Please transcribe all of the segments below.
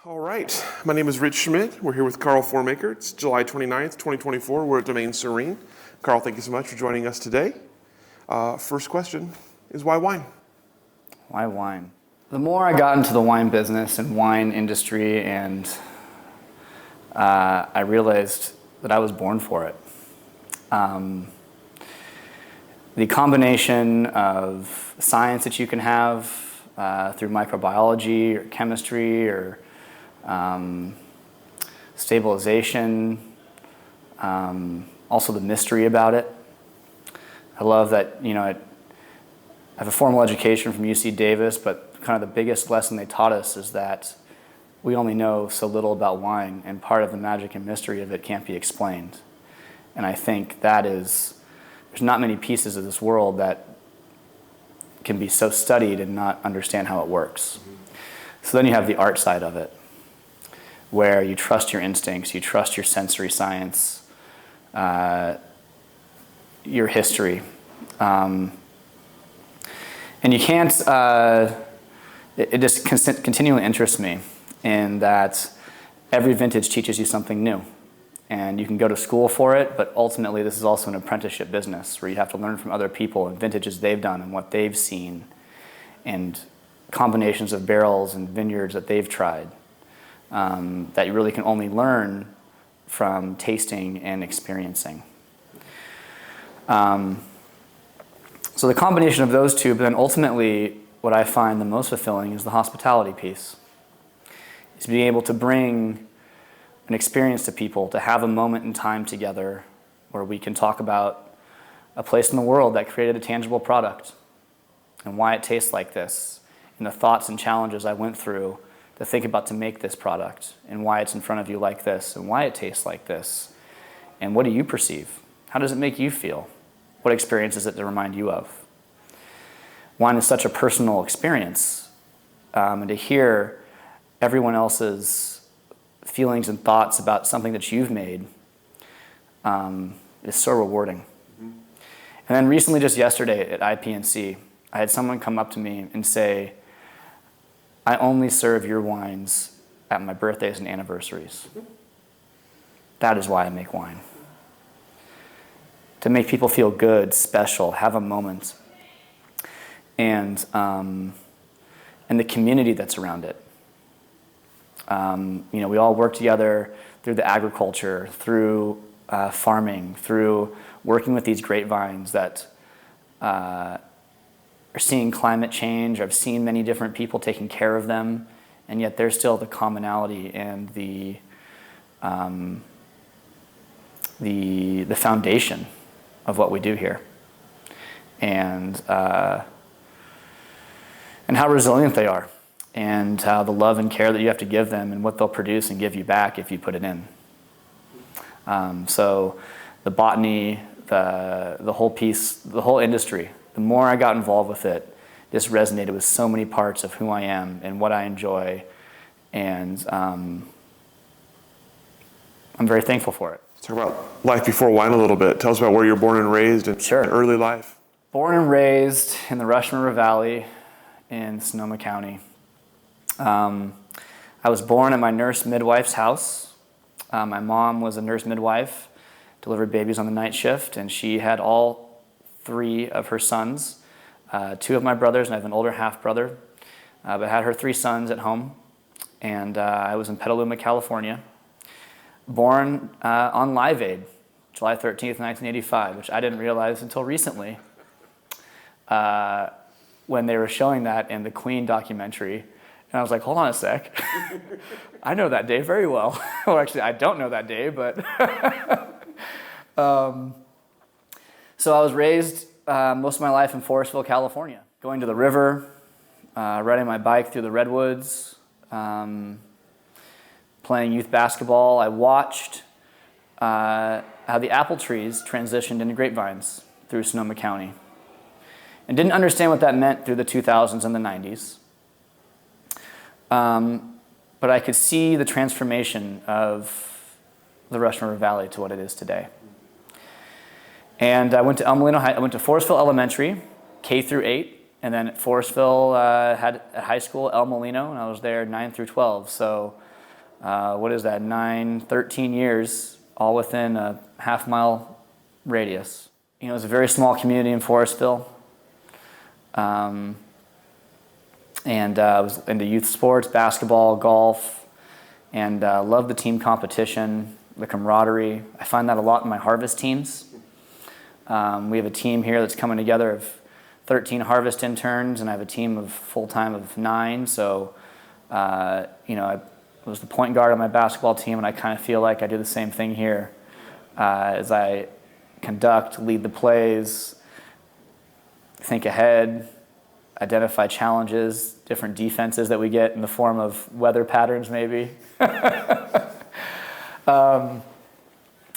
All right, my name is Rich Schmidt. We're here with Carl Formaker. It's July 29th, 2024. We're at Domaine Serene. Carl, thank you so much for joining us today. First question is why wine? Why wine? The more I got into the wine business and wine industry, and I realized that I was born for it. The combination of science that you can have through microbiology or chemistry or stabilization, also the mystery about it. I love that, I have a formal education from UC Davis, but kind of the biggest lesson they taught us is that we only know so little about wine, and part of the magic and mystery of it can't be explained. And I think there's not many pieces of this world that can be so studied and not understand how it works. So then you have the art side of it, where you trust your instincts, you trust your sensory science, your history. And you can't, it just continually interests me in that every vintage teaches you something new. And you can go to school for it, but ultimately this is also an apprenticeship business where you have to learn from other people and vintages they've done and what they've seen and combinations of barrels and vineyards that they've tried that you really can only learn from tasting and experiencing. So the combination of those two, but then ultimately what I find the most fulfilling is the hospitality piece. It's being able to bring an experience to people, to have a moment in time together where we can talk about a place in the world that created a tangible product and why it tastes like this, and the thoughts and challenges I went through to think about to make this product, and why it's in front of you like this, and why it tastes like this, and what do you perceive? How does it make you feel? What experience is it to remind you of? Wine is such a personal experience, and to hear everyone else's feelings and thoughts about something that you've made is so rewarding. And then recently, just yesterday at IPNC, I had someone come up to me and say, I only serve your wines at my birthdays and anniversaries. That is why I make wine. To make people feel good, special, have a moment, and the community that's around it. We all work together through the agriculture, through farming, through working with these grapevines that are seeing climate change. I've seen many different people taking care of them, and yet there's still the commonality and the foundation of what we do here, and how resilient they are, and the love and care that you have to give them, and what they'll produce and give you back if you put it in. So the botany, the whole piece, the whole industry, the more I got involved with it, just resonated with so many parts of who I am and what I enjoy, and I'm very thankful for it. Let's talk about life before wine a little bit. Tell us about where you were born and raised and Sure. early life. Born and raised in the Russian River Valley in Sonoma County. I was born at my nurse midwife's house. My mom was a nurse midwife, delivered babies on the night shift, and she had all three of her sons, two of my brothers, and I have an older half brother, but had her three sons at home. And I was in Petaluma, California, born on Live Aid, July 13th, 1985, which I didn't realize until recently when they were showing that in the Queen documentary. And I was like, hold on a sec. I know that day very well. Well, actually, I don't know that day, but... So I was raised most of my life in Forestville, California. Going to the river, riding my bike through the redwoods, playing youth basketball. I watched how the apple trees transitioned into grapevines through Sonoma County, and didn't understand what that meant through the 2000s and the 90s. But I could see the transformation of the Russian River Valley to what it is today. And I went to I went to Forestville Elementary, K through 8, and then at Forestville had at high school El Molino, and I was there 9 through 12. So what is that, 13 years, all within a half-mile radius. You know, it's a very small community in Forestville. And I was into youth sports, basketball, golf, and loved the team competition, the camaraderie. I find that a lot in my harvest teams. We have a team here that's coming together of 13 harvest interns, and I have a team of full-time of 9. So, you know, I was the point guard on my basketball team, and I kind of feel like I do the same thing here as I conduct, lead the plays, think ahead, identify challenges, different defenses that we get in the form of weather patterns, maybe.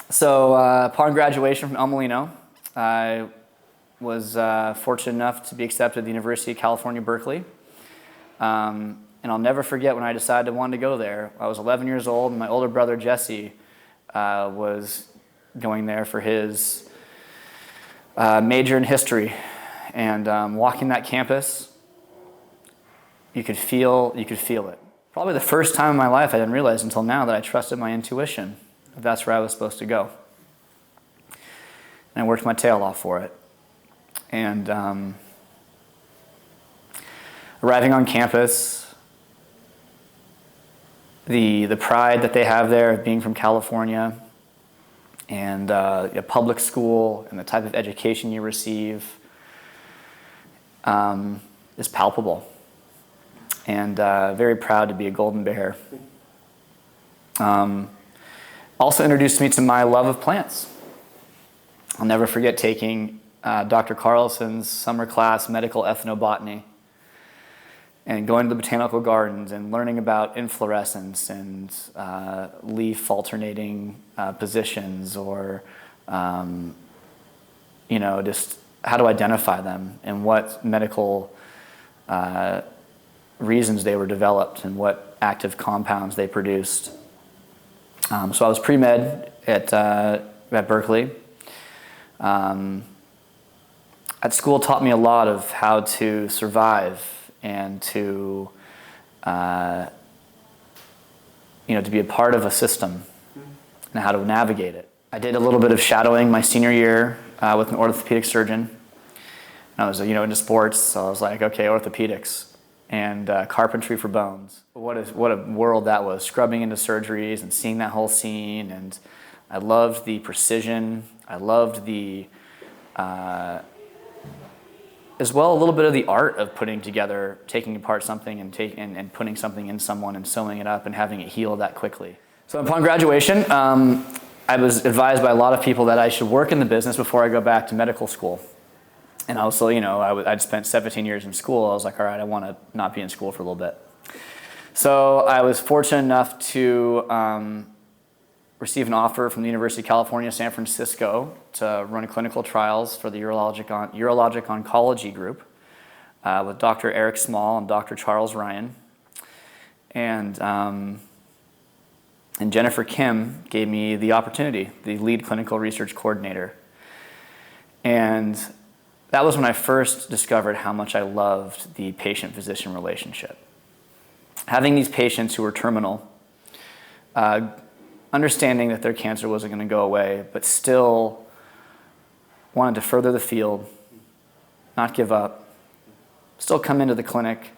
So upon graduation from El Molino, I was fortunate enough to be accepted at the University of California, Berkeley. And I'll never forget when I decided I wanted to go there. I was 11 years old, and my older brother, Jesse, was going there for his major in history. And walking that campus, you could feel it. Probably the first time in my life I didn't realize until now that I trusted my intuition, if that's where I was supposed to go. And I worked my tail off for it. And arriving on campus, the pride that they have there of being from California, and a public school, and the type of education you receive, is palpable, and very proud to be a Golden Bear. Also introduced me to my love of plants. I'll never forget taking Dr. Carlson's summer class, medical ethnobotany, and going to the botanical gardens and learning about inflorescence and leaf alternating positions, or you know, just how to identify them and what medical reasons they were developed and what active compounds they produced. So I was pre-med at Berkeley. At school taught me a lot of how to survive and to, you know, to be a part of a system and how to navigate it. I did a little bit of shadowing my senior year with an orthopedic surgeon. And I was, you know, into sports, so I was like, okay, orthopedics and carpentry for bones. What a world that was, scrubbing into surgeries and seeing that whole scene. And I loved the precision. I loved the, as well, a little bit of the art of putting together, taking apart something and putting something in someone and sewing it up and having it heal that quickly. So upon graduation, I was advised by a lot of people that I should work in the business before I go back to medical school. And also, you know, I'd spent 17 years in school. I was like, all right, I want to not be in school for a little bit. So I was fortunate enough to receive an offer from the University of California, San Francisco, to run clinical trials for the urologic oncology group with Dr. Eric Small and Dr. Charles Ryan. And Jennifer Kim gave me the opportunity, the lead clinical research coordinator. And that was when I first discovered how much I loved the patient-physician relationship. Having these patients who were terminal, understanding that their cancer wasn't going to go away, but still wanted to further the field, not give up, still come into the clinic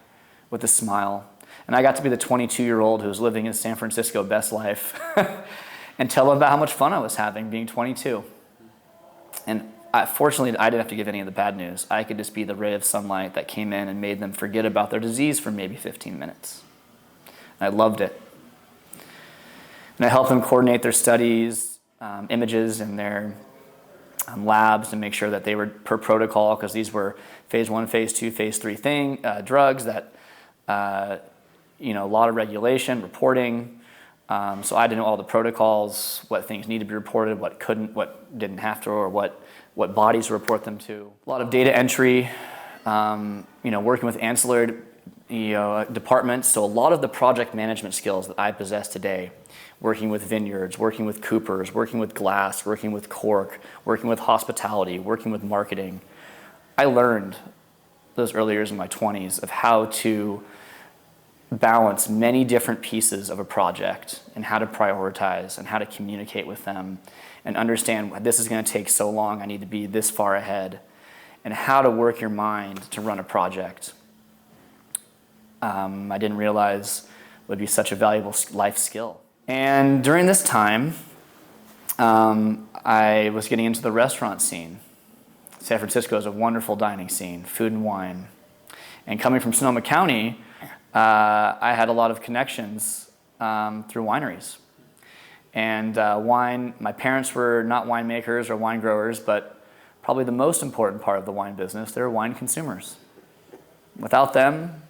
with a smile. And I got to be the 22-year-old who was living in San Francisco best life and tell them about how much fun I was having being 22. And fortunately, I didn't have to give any of the bad news. I could just be the ray of sunlight that came in and made them forget about their disease for maybe 15 minutes. And I loved it. And I helped them coordinate their studies, images, and their labs to make sure that they were per protocol, because these were phase 1, phase 2, phase 3 drugs that, you know, a lot of regulation, reporting. So I didn't know all the protocols, what things needed to be reported, what couldn't, what didn't have to, or what bodies to report them to. A lot of data entry, you know, working with ancillary departments. So a lot of the project management skills that I possess today, working with vineyards, working with coopers, working with glass, working with cork, working with hospitality, working with marketing. I learned those early years in my 20s of how to balance many different pieces of a project and how to prioritize and how to communicate with them and understand this is going to take so long, I need to be this far ahead, and how to work your mind to run a project. I didn't realize would be such a valuable life skill. And during this time, I was getting into the restaurant scene. San Francisco is a wonderful dining scene, food and wine. And coming from Sonoma County, I had a lot of connections through wineries. And wine, my parents were not winemakers or wine growers, but probably the most important part of the wine business, they're wine consumers. Without them,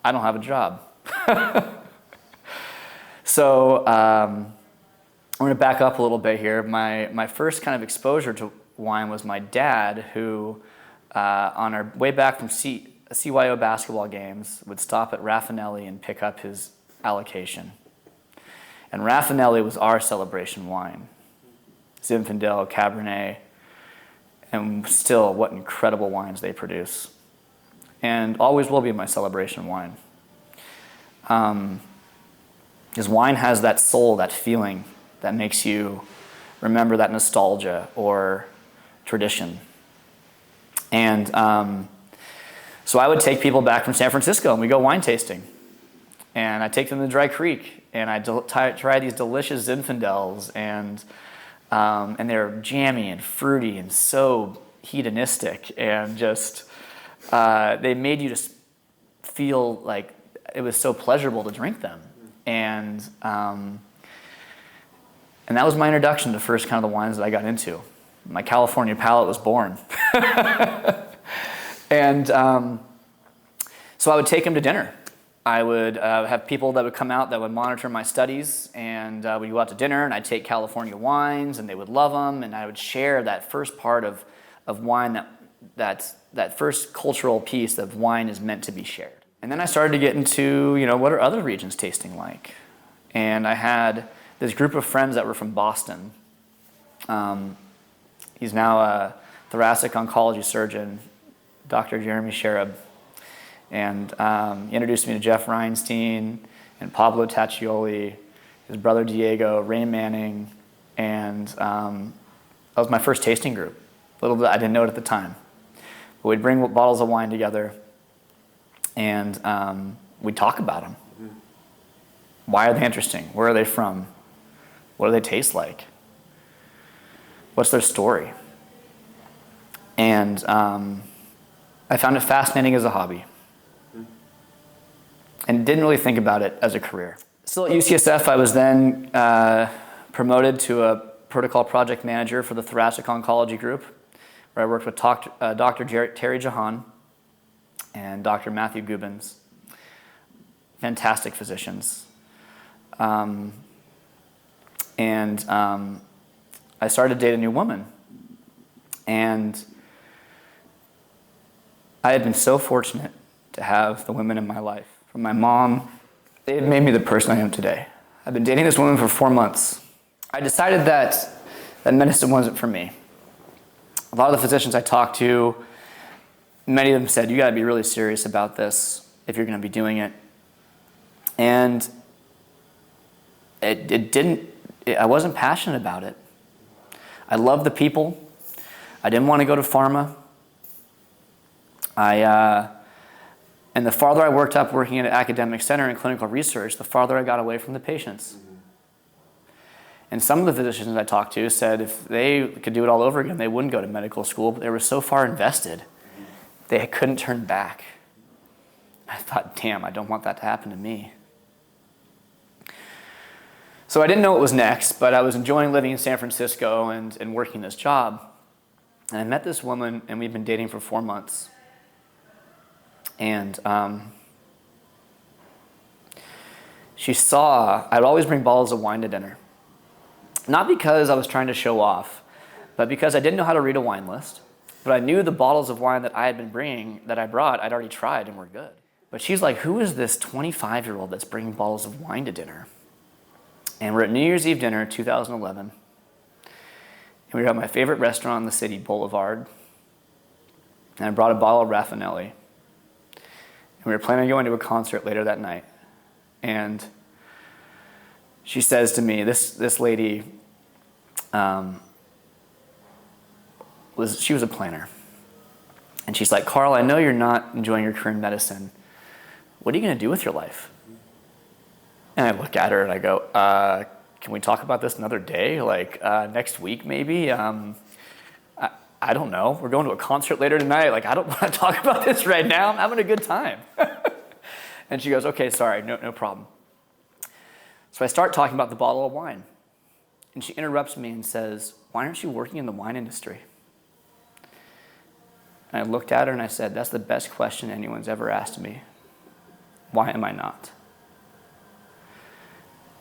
I don't have a job. So I'm going to back up a little bit here. My first kind of exposure to wine was my dad, who on our way back from CYO basketball games would stop at Raffinelli and pick up his allocation. And Raffinelli was our celebration wine. Zinfandel, Cabernet, and still what incredible wines they produce. And always will be my celebration wine. Because wine has that soul, that feeling that makes you remember that nostalgia or tradition. And so I would take people back from San Francisco and we go wine tasting. And I take them to Dry Creek and I try these delicious Zinfandels, and they're jammy and fruity and so hedonistic, and just they made you just feel like it was so pleasurable to drink them. And that was my introduction to first kind of the wines that I got into. My California palate was born. And so I would take them to dinner. I would have people that would come out that would monitor my studies, and we'd go out to dinner, and I'd take California wines, and they would love them, and I would share that first part of wine, that first cultural piece of wine is meant to be shared. And then I started to get into, what are other regions tasting like? And I had this group of friends that were from Boston. He's now a thoracic oncology surgeon, Dr. Jeremy Sherab. And he introduced me to Jeff Reinstein and Pablo Taccioli, his brother Diego, Ray Manning, and that was my first tasting group. A little bit, I didn't know it at the time. But we'd bring bottles of wine together, and we'd talk about them. Mm-hmm. Why are they interesting? Where are they from? What do they taste like? What's their story? And I found it fascinating as a hobby. And didn't really think about it as a career. Still at UCSF, I was then promoted to a protocol project manager for the thoracic oncology group, where I worked with Dr. Terry Jahan and Dr. Matthew Gubbins. Fantastic physicians. I started to date a new woman. And I had been so fortunate to have the women in my life. From my mom, they had made me the person I am today. I've been dating this woman for 4 months. I decided that medicine wasn't for me. A lot of the physicians I talked to, many of them said, you gotta be really serious about this if you're gonna be doing it. And I wasn't passionate about it. I loved the people. I didn't want to go to pharma. And the farther I worked up working at an academic center in clinical research, the farther I got away from the patients. Mm-hmm. And some of the physicians I talked to said if they could do it all over again, they wouldn't go to medical school, but they were so far invested, they couldn't turn back. I thought, damn, I don't want that to happen to me. So I didn't know what was next, but I was enjoying living in San Francisco and working this job. And I met this woman, and we've been dating for 4 months. And she saw, I'd always bring bottles of wine to dinner. Not because I was trying to show off, but because I didn't know how to read a wine list. But I knew the bottles of wine that I had been bringing, that I brought, I'd already tried and were good. But she's like, who is this 25-year-old that's bringing bottles of wine to dinner? And we're at New Year's Eve dinner, 2011. And we were at my favorite restaurant in the city, Boulevard. And I brought a bottle of Raffinelli. And we were planning on going to a concert later that night. And she says to me, this lady, she was a planner. And she's like, Carl, I know you're not enjoying your career in medicine. What are you going to do with your life? And I look at her and I go, can we talk about this another day? Like next week maybe? I don't know. We're going to a concert later tonight. Like, I don't want to talk about this right now. I'm having a good time. And she goes, okay, sorry, no problem. So I start talking about the bottle of wine. And she interrupts me and says, why aren't you working in the wine industry? And I looked at her and I said, that's the best question anyone's ever asked me. Why am I not?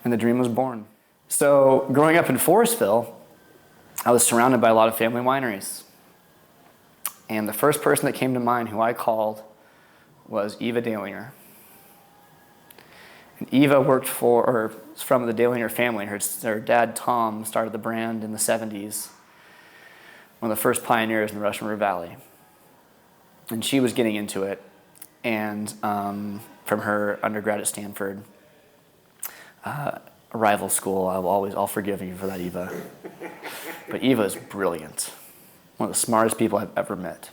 And the dream was born. So growing up in Forestville, I was surrounded by a lot of family wineries. And the first person that came to mind who I called was Eva Dalinger. And Eva was from the Dalinger family. Her dad, Tom, started the brand in the 70s, one of the first pioneers in the Russian River Valley. And she was getting into it, and from her undergrad at Stanford, a rival school. I'll forgive you for that, Eva. But Eva is brilliant. One of the smartest people I've ever met.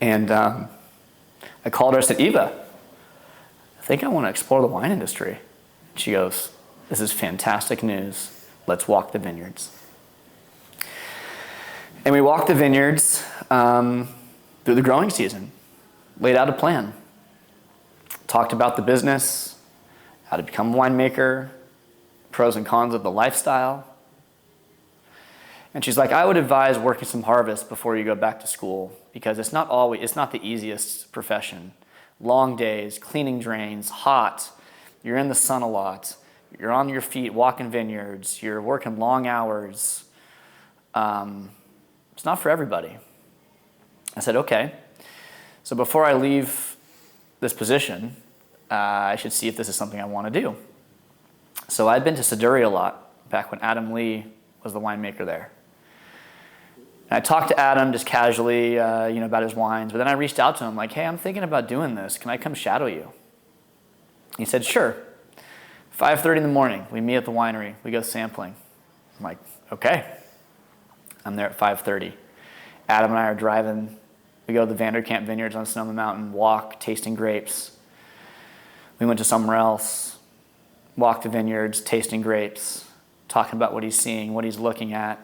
And I called her and said, Eva, I think I want to explore the wine industry. She goes, this is fantastic news. Let's walk the vineyards. And we walked the vineyards through the growing season, laid out a plan, talked about the business, how to become a winemaker, pros and cons of the lifestyle. And she's like, I would advise working some harvest before you go back to school, because it's not the easiest profession. Long days, cleaning drains, hot, you're in the sun a lot, you're on your feet walking vineyards, you're working long hours. It's not for everybody. I said, okay. So before I leave this position, I should see if this is something I want to do. So I'd been to Siduri a lot back when Adam Lee was the winemaker there. And I talked to Adam just casually, about his wines. But then I reached out to him like, hey, I'm thinking about doing this. Can I come shadow you? He said, sure. 5:30 in the morning, we meet at the winery. We go sampling. I'm like, okay. I'm there at 5:30. Adam and I are driving. We go to the Vanderkamp Vineyards on Sonoma Mountain, walk, tasting grapes. We went to somewhere else, walked the vineyards, tasting grapes, talking about what he's seeing, what he's looking at.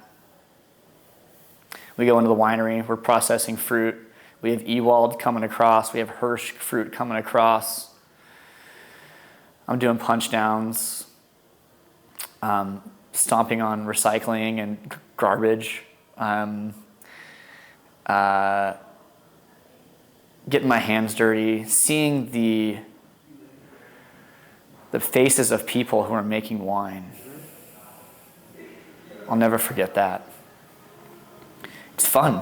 We go into the winery, we're processing fruit. We have Ewald coming across, we have Hirsch fruit coming across. I'm doing punch downs, stomping on recycling and garbage, getting my hands dirty, seeing the faces of people who are making wine. I'll never forget that. It's fun.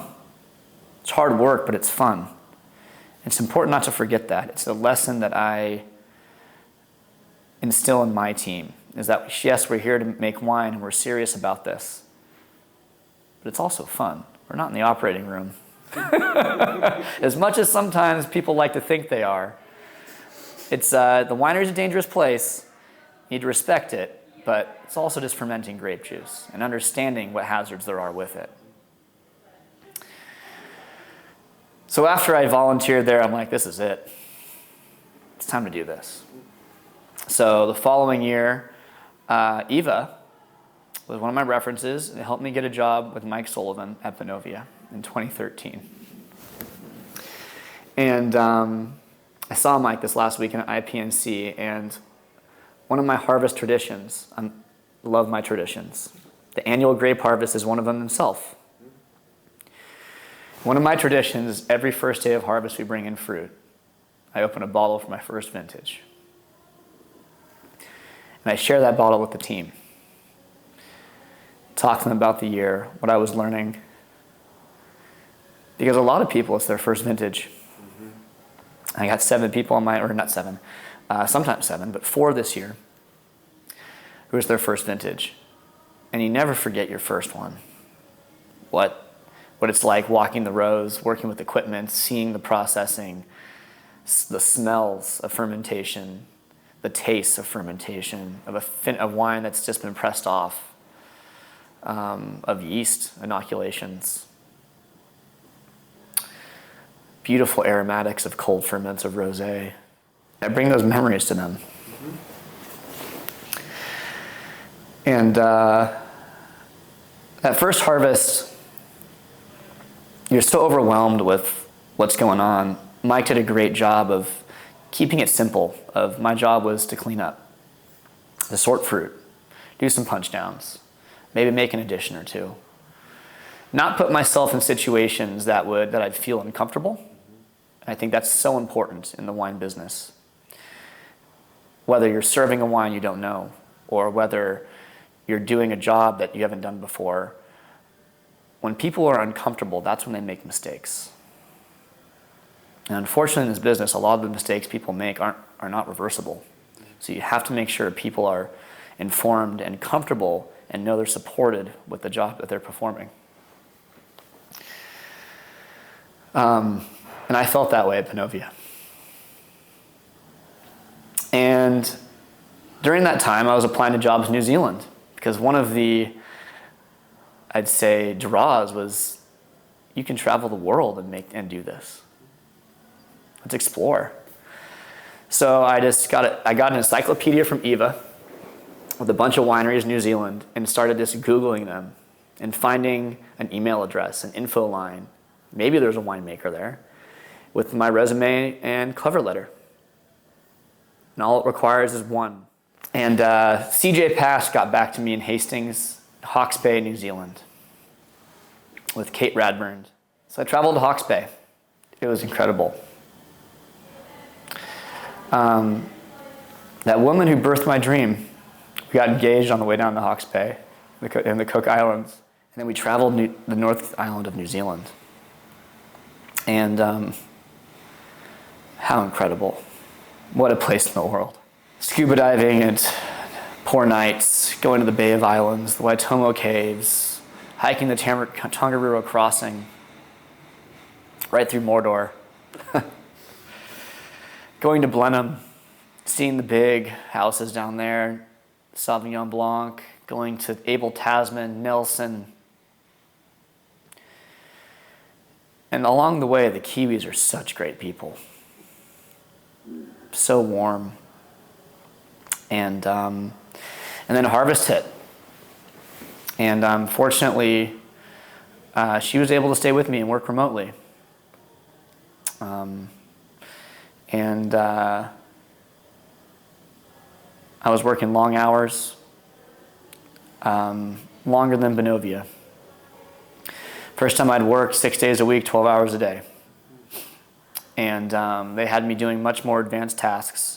It's hard work, but it's fun. It's important not to forget that. It's a lesson that I instill in my team, is that yes, we're here to make wine and we're serious about this, but it's also fun. We're not in the operating room. As much as sometimes people like to think they are. It's the winery is a dangerous place. You need to respect it, but it's also just fermenting grape juice and understanding what hazards there are with it. So after I volunteered there, I'm like, this is it. It's time to do this. So the following year, Eva was one of my references. It helped me get a job with Mike Sullivan at Benovia in 2013. And I saw Mike this last week in IPNC, and one of my harvest traditions, I love my traditions. The annual grape harvest is one of them himself. One of my traditions, every first day of harvest we bring in fruit. I open a bottle for my first vintage. And I share that bottle with the team. Talk to them about the year, what I was learning. Because a lot of people, it's their first vintage. I got 7 people on my, or not 7, sometimes 7, but 4 this year, who was their first vintage. And you never forget your first one. What it's like walking the rows, working with equipment, seeing the processing, the smells of fermentation, the tastes of fermentation, of wine that's just been pressed off, of yeast inoculations, beautiful aromatics of cold ferments of rosé. I bring those memories to them. And that first harvest, you're so overwhelmed with what's going on. Mike did a great job of keeping it simple. My job was to clean up, to sort fruit, do some punch downs, maybe make an addition or two. Not put myself in situations that I'd feel uncomfortable. And I think that's so important in the wine business. Whether you're serving a wine you don't know, or whether you're doing a job that you haven't done before, when people are uncomfortable, that's when they make mistakes. And unfortunately in this business, a lot of the mistakes people make are not reversible. So you have to make sure people are informed and comfortable and know they're supported with the job that they're performing. And I felt that way at Pannovia. And during that time, I was applying to jobs in New Zealand because one of the, I'd say, draws was you can travel the world and do this. Let's explore. So I got an encyclopedia from Eva with a bunch of wineries in New Zealand and started just Googling them and finding an email address, an info line. Maybe there's a winemaker there with my resume and cover letter. And all it requires is one. And CJ Pass got back to me in Hastings, Hawke's Bay, New Zealand, with Kate Radburn. So I traveled to Hawke's Bay. It was incredible. That woman who birthed my dream, we got engaged on the way down to Hawke's Bay in the Cook Islands. And then we traveled the North Island of New Zealand. And how incredible. What a place in the world. Scuba diving at poor nights, going to the Bay of Islands, the Waitomo Caves, hiking the Tongariro Crossing, right through Mordor. Going to Blenheim, seeing the big houses down there, Sauvignon Blanc, going to Abel Tasman, Nelson. And along the way, the Kiwis are such great people. So warm. And then harvest hit. And fortunately, she was able to stay with me and work remotely. And I was working long hours, longer than Pannovia. First time I'd worked 6 days a week, 12 hours a day. And they had me doing much more advanced tasks.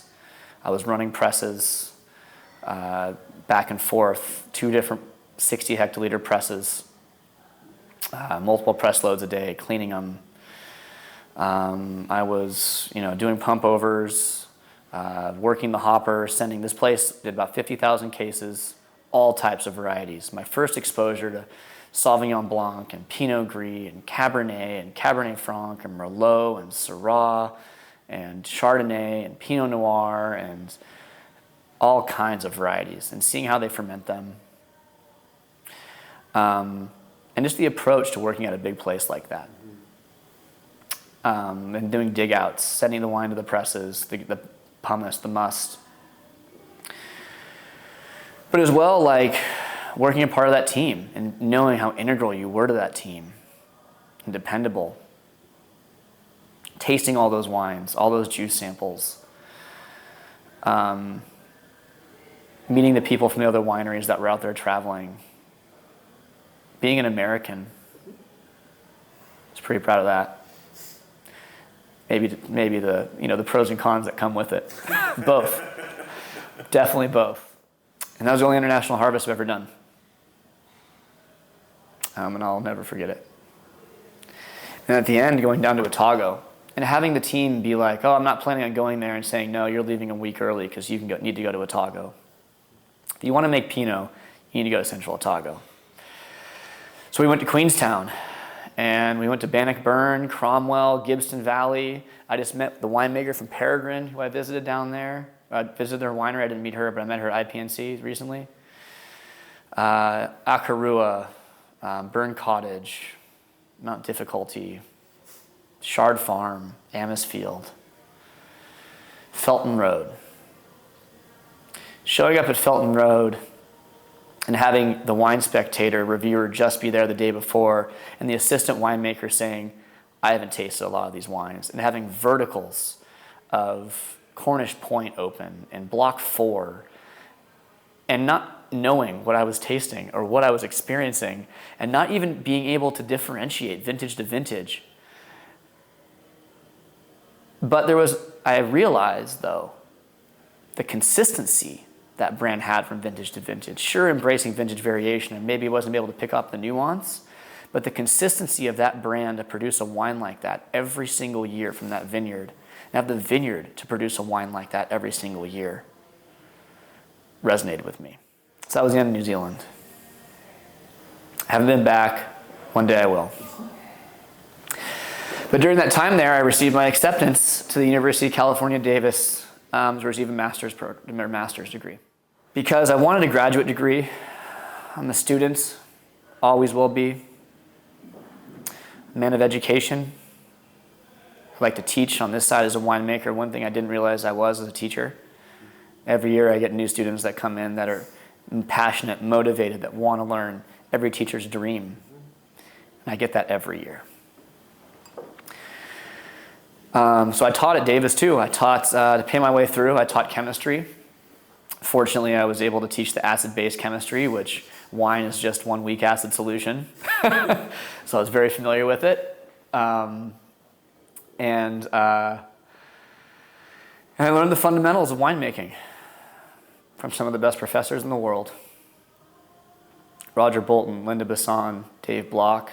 I was running presses back and forth, 2 different 60 hectoliter presses, multiple press loads a day, cleaning them. I was, doing pump overs, working the hopper, sending this place, did about 50,000 cases, all types of varieties. My first exposure to Sauvignon Blanc and Pinot Gris and Cabernet Franc and Merlot and Syrah and Chardonnay and Pinot Noir and all kinds of varieties, and seeing how they ferment them. And just the approach to working at a big place like that. And doing dig outs, sending the wine to the presses, the pumice, the must. But as well, like working a part of that team and knowing how integral you were to that team and dependable. Tasting all those wines, all those juice samples. Meeting the people from the other wineries that were out there traveling. Being an American. I was pretty proud of that. Maybe the pros and cons that come with it. Both. Definitely both. And that was the only international harvest I've ever done. And I'll never forget it. And at the end, going down to Otago, and having the team be like, oh, I'm not planning on going there, and saying, no, you're leaving a week early because you need to go to Otago. If you want to make Pinot, you need to go to Central Otago. So we went to Queenstown, And we went to Bannockburn, Cromwell, Gibston Valley. I just met the winemaker from Peregrine, who I visited down there. I visited their winery. I didn't meet her, but I met her at IPNC recently. Akarua, Burn Cottage, Mount Difficulty, Shard Farm, Amasfield, Felton Road. Showing up at Felton Road and having the wine spectator reviewer just be there the day before, and the assistant winemaker saying, I haven't tasted a lot of these wines, and having verticals of Cornish Point open and Block 4, and not knowing what I was tasting or what I was experiencing, and not even being able to differentiate vintage to vintage. But I realized, though, the consistency that brand had from vintage to vintage. Sure, embracing vintage variation, and maybe wasn't able to pick up the nuance, but the consistency of that brand to produce a wine like that every single year from that vineyard, and have the vineyard to produce a wine like that every single year, resonated with me. So that was the end of New Zealand. I haven't been back. One day I will. But during that time there, I received my acceptance to the University of California, Davis, to receive a master's degree. Because I wanted a graduate degree. I'm a student, always will be. A man of education. I like to teach on this side as a winemaker. One thing I didn't realize I was as a teacher. Every year I get new students that come in that are passionate, motivated, that want to learn. Every teacher's dream. And I get that every year. So I taught at Davis too. I taught, to pay my way through, I taught chemistry. Fortunately, I was able to teach the acid-base chemistry, which wine is just one weak acid solution. So I was very familiar with it. And I learned the fundamentals of winemaking from some of the best professors in the world. Roger Bolton, Linda Besson, Dave Block,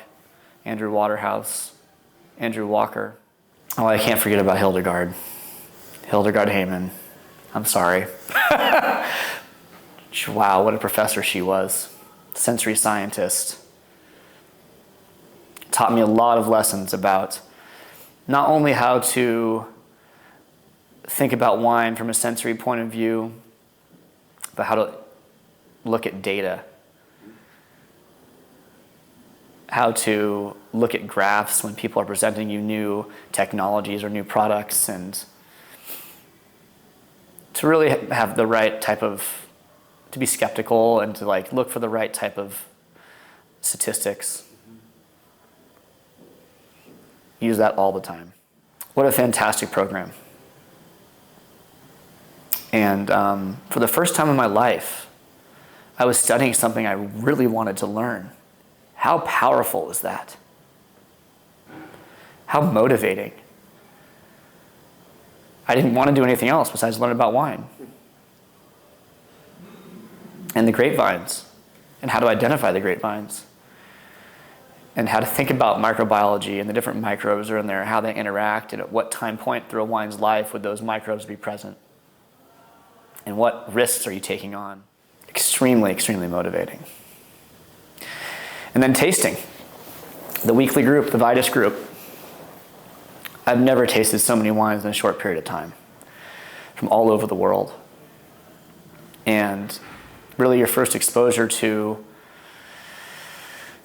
Andrew Waterhouse, Andrew Walker. Oh, I can't forget about Hildegard Heyman. I'm sorry. Wow, what a professor she was. Sensory scientist. Taught me a lot of lessons about not only how to think about wine from a sensory point of view, but how to look at data. How to look at graphs when people are presenting you new technologies or new products, and to really have the right type of, to be skeptical and to look for the right type of statistics. Use that all the time. What a fantastic program. And for the first time in my life, I was studying something I really wanted to learn. How powerful is that? How motivating. I didn't want to do anything else besides learn about wine. And the grapevines, and how to identify the grapevines, and how to think about microbiology and the different microbes that are in there, how they interact, and at what time point through a wine's life would those microbes be present, and what risks are you taking on. Extremely, extremely motivating. And then tasting. The weekly group, the Vitus group. I've never tasted so many wines in a short period of time from all over the world. And really your first exposure to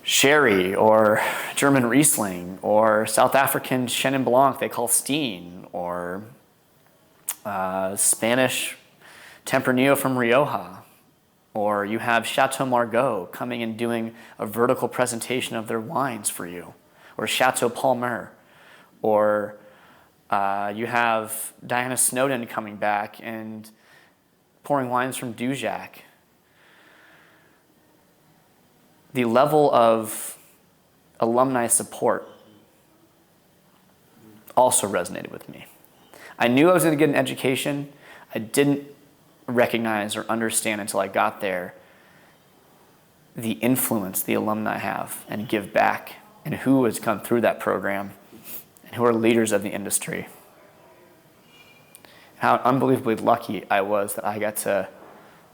sherry or German Riesling or South African Chenin Blanc they call Steen, or Spanish Tempranillo from Rioja. Or you have Chateau Margaux coming and doing a vertical presentation of their wines for you. Or Chateau Palmer. Or you have Diana Snowden coming back and pouring wines from Dujac. The level of alumni support also resonated with me. I knew I was going to get an education. I didn't recognize or understand until I got there the influence the alumni have and give back, and who has come through that program and who are leaders of the industry. How unbelievably lucky I was that I got to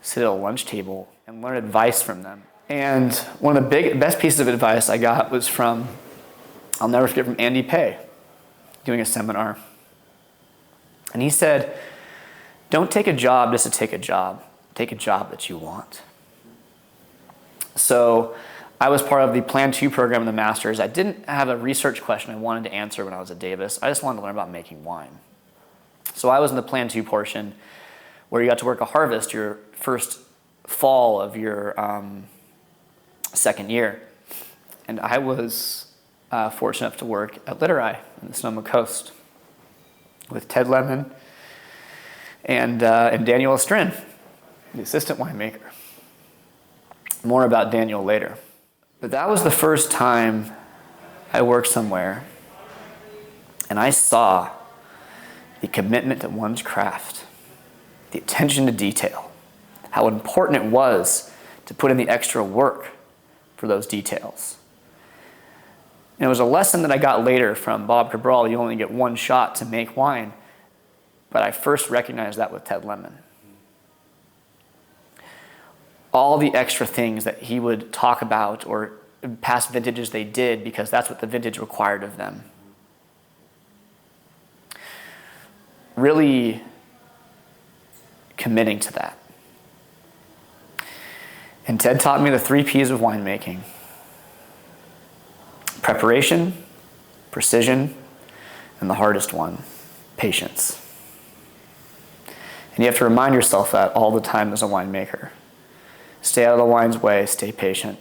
sit at a lunch table and learn advice from them. And one of the best pieces of advice I got was from I'll never forget from Andy Pay doing a seminar. And he said, don't take a job just to take a job. Take a job that you want. So I was part of the Plan 2 program in the Masters. I didn't have a research question I wanted to answer when I was at Davis. I just wanted to learn about making wine. So I was in the Plan 2 portion where you got to work a harvest your first fall of your second year. And I was fortunate enough to work at Litterai in the Sonoma Coast with Ted Lemon and Daniel Estrin, the assistant winemaker. More about Daniel later. But that was the first time I worked somewhere and I saw the commitment to one's craft, the attention to detail, how important it was to put in the extra work for those details. And it was a lesson that I got later from Bob Cabral. You only get one shot to make wine. But I first recognized that with Ted Lemon. All the extra things that he would talk about or past vintages they did because that's what the vintage required of them. Really committing to that. And Ted taught me the 3 P's of winemaking. Preparation, precision, and the hardest one, patience. And you have to remind yourself that all the time as a winemaker. Stay out of the wine's way, stay patient.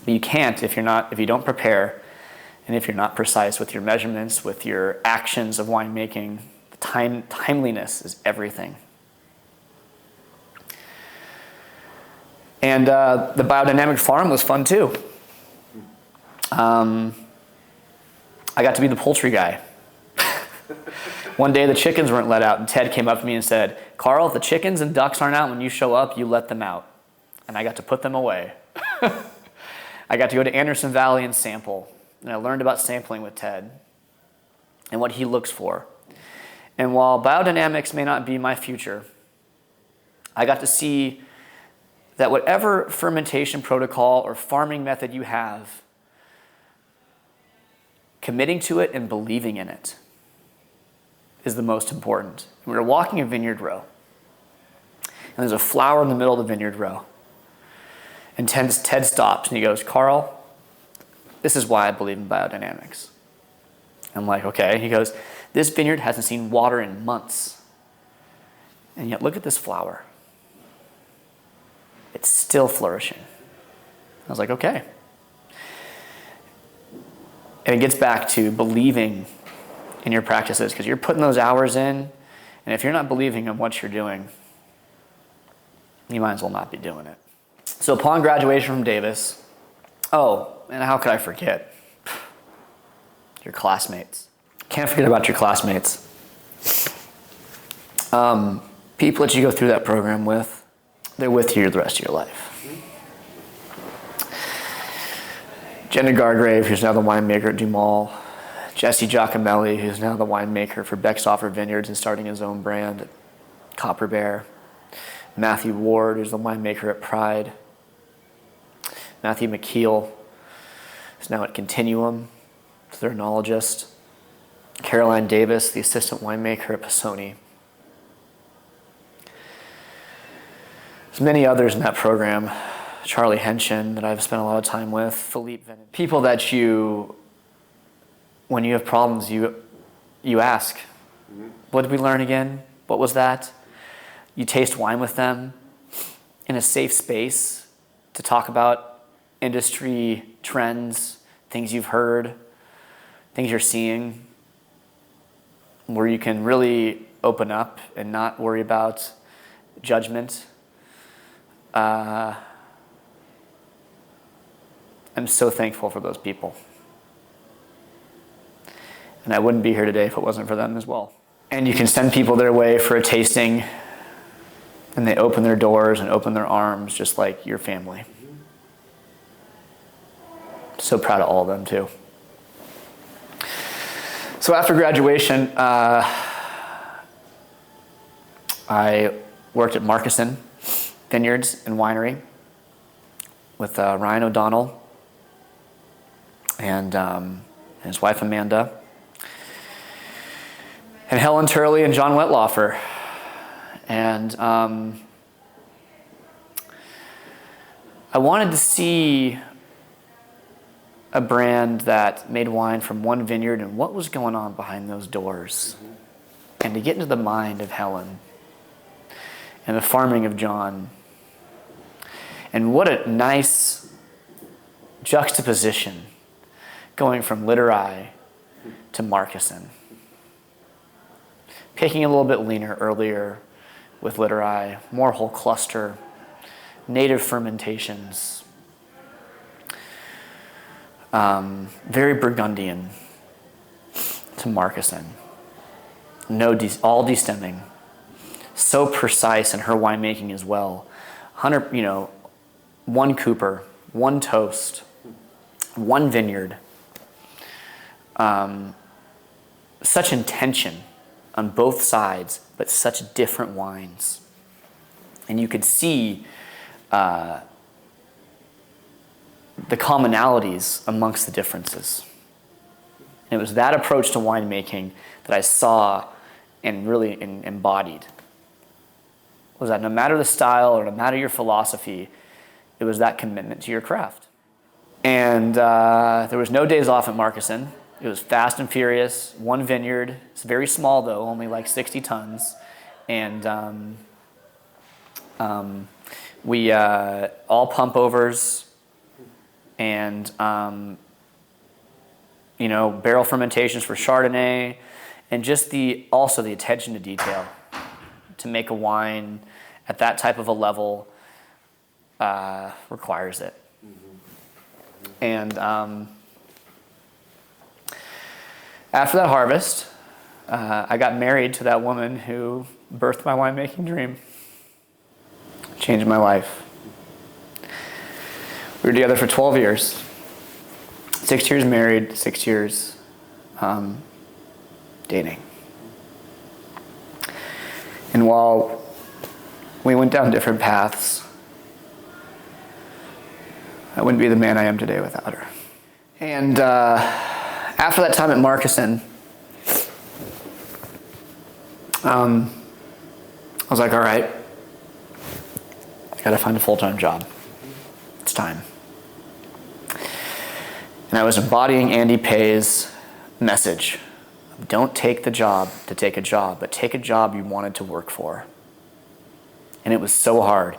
But you can't if you don't prepare, and if you're not precise with your measurements, with your actions of winemaking. Timeliness is everything. And the biodynamic farm was fun too. I got to be the poultry guy. One day the chickens weren't let out, and Ted came up to me and said, Carl, if the chickens and ducks aren't out when you show up, you let them out. And I got to put them away. I got to go to Anderson Valley and sample. And I learned about sampling with Ted and what he looks for. And while biodynamics may not be my future, I got to see that whatever fermentation protocol or farming method you have, committing to it and believing in it is the most important. We were walking a vineyard row, and there's a flower in the middle of the vineyard row. And Ted stops and he goes, Carl, this is why I believe in biodynamics. I'm like, okay. He goes, this vineyard hasn't seen water in months. And yet look at this flower. It's still flourishing. I was like, okay. And it gets back to believing in your practices, because you're putting those hours in, and if you're not believing in what you're doing, you might as well not be doing it. So upon graduation from Davis, oh, and how could I forget? Your classmates. Can't forget about your classmates. People that you go through that program with, they're with you the rest of your life. Jenna Gargrave, who's now the winemaker at Dumal. Jesse Giacomelli, who's now the winemaker for Beckstoffer Vineyards and starting his own brand at Copper Bear. Matthew Ward, who's the winemaker at Pride. Matthew McKeel, who's now at Continuum, their enologist. Caroline Davis, the assistant winemaker at Pisoni. There's many others in that program. Charlie Henshin, that I've spent a lot of time with. Philippe Venin. People that you, when you have problems, you ask, what did we learn again? What was that? You taste wine with them in a safe space to talk about industry trends, things you've heard, things you're seeing, where you can really open up and not worry about judgment. I'm so thankful for those people. And I wouldn't be here today if it wasn't for them as well. And you can send people their way for a tasting, and they open their doors and open their arms just like your family. So proud of all of them too. So after graduation, I worked at Markison Vineyards and Winery with Ryan O'Donnell. And and his wife Amanda, and Helen Turley and John Wetlaufer. And I wanted to see a brand that made wine from one vineyard and what was going on behind those doors. And to get into the mind of Helen and the farming of John. And what a nice juxtaposition going from Littori to Marcassin. Picking a little bit leaner earlier with Littori, more whole cluster, native fermentations, very Burgundian to Marcassin. All destemming. So precise in her winemaking as well. 100, one cooper, one toast, one vineyard. Such intention on both sides, but such different wines. And you could see the commonalities amongst the differences. And it was that approach to winemaking that I saw and really embodied. Was that no matter the style or no matter your philosophy, it was that commitment to your craft. And there was no days off at Marcassin. It was fast and furious, one vineyard. It's very small though, only like 60 tons. And we all pump overs and barrel fermentations for Chardonnay, and just also the attention to detail to make a wine at that type of a level requires it. And after that harvest, I got married to that woman who birthed my winemaking dream, changed my life. We were together for 12 years. 6 years married, 6 years dating. And while we went down different paths, I wouldn't be the man I am today without her. And after that time at Marcassin, I was like, all right, I gotta find a full-time job. It's time. And I was embodying Andy Pay's message. Don't take the job to take a job, but take a job you wanted to work for. And it was so hard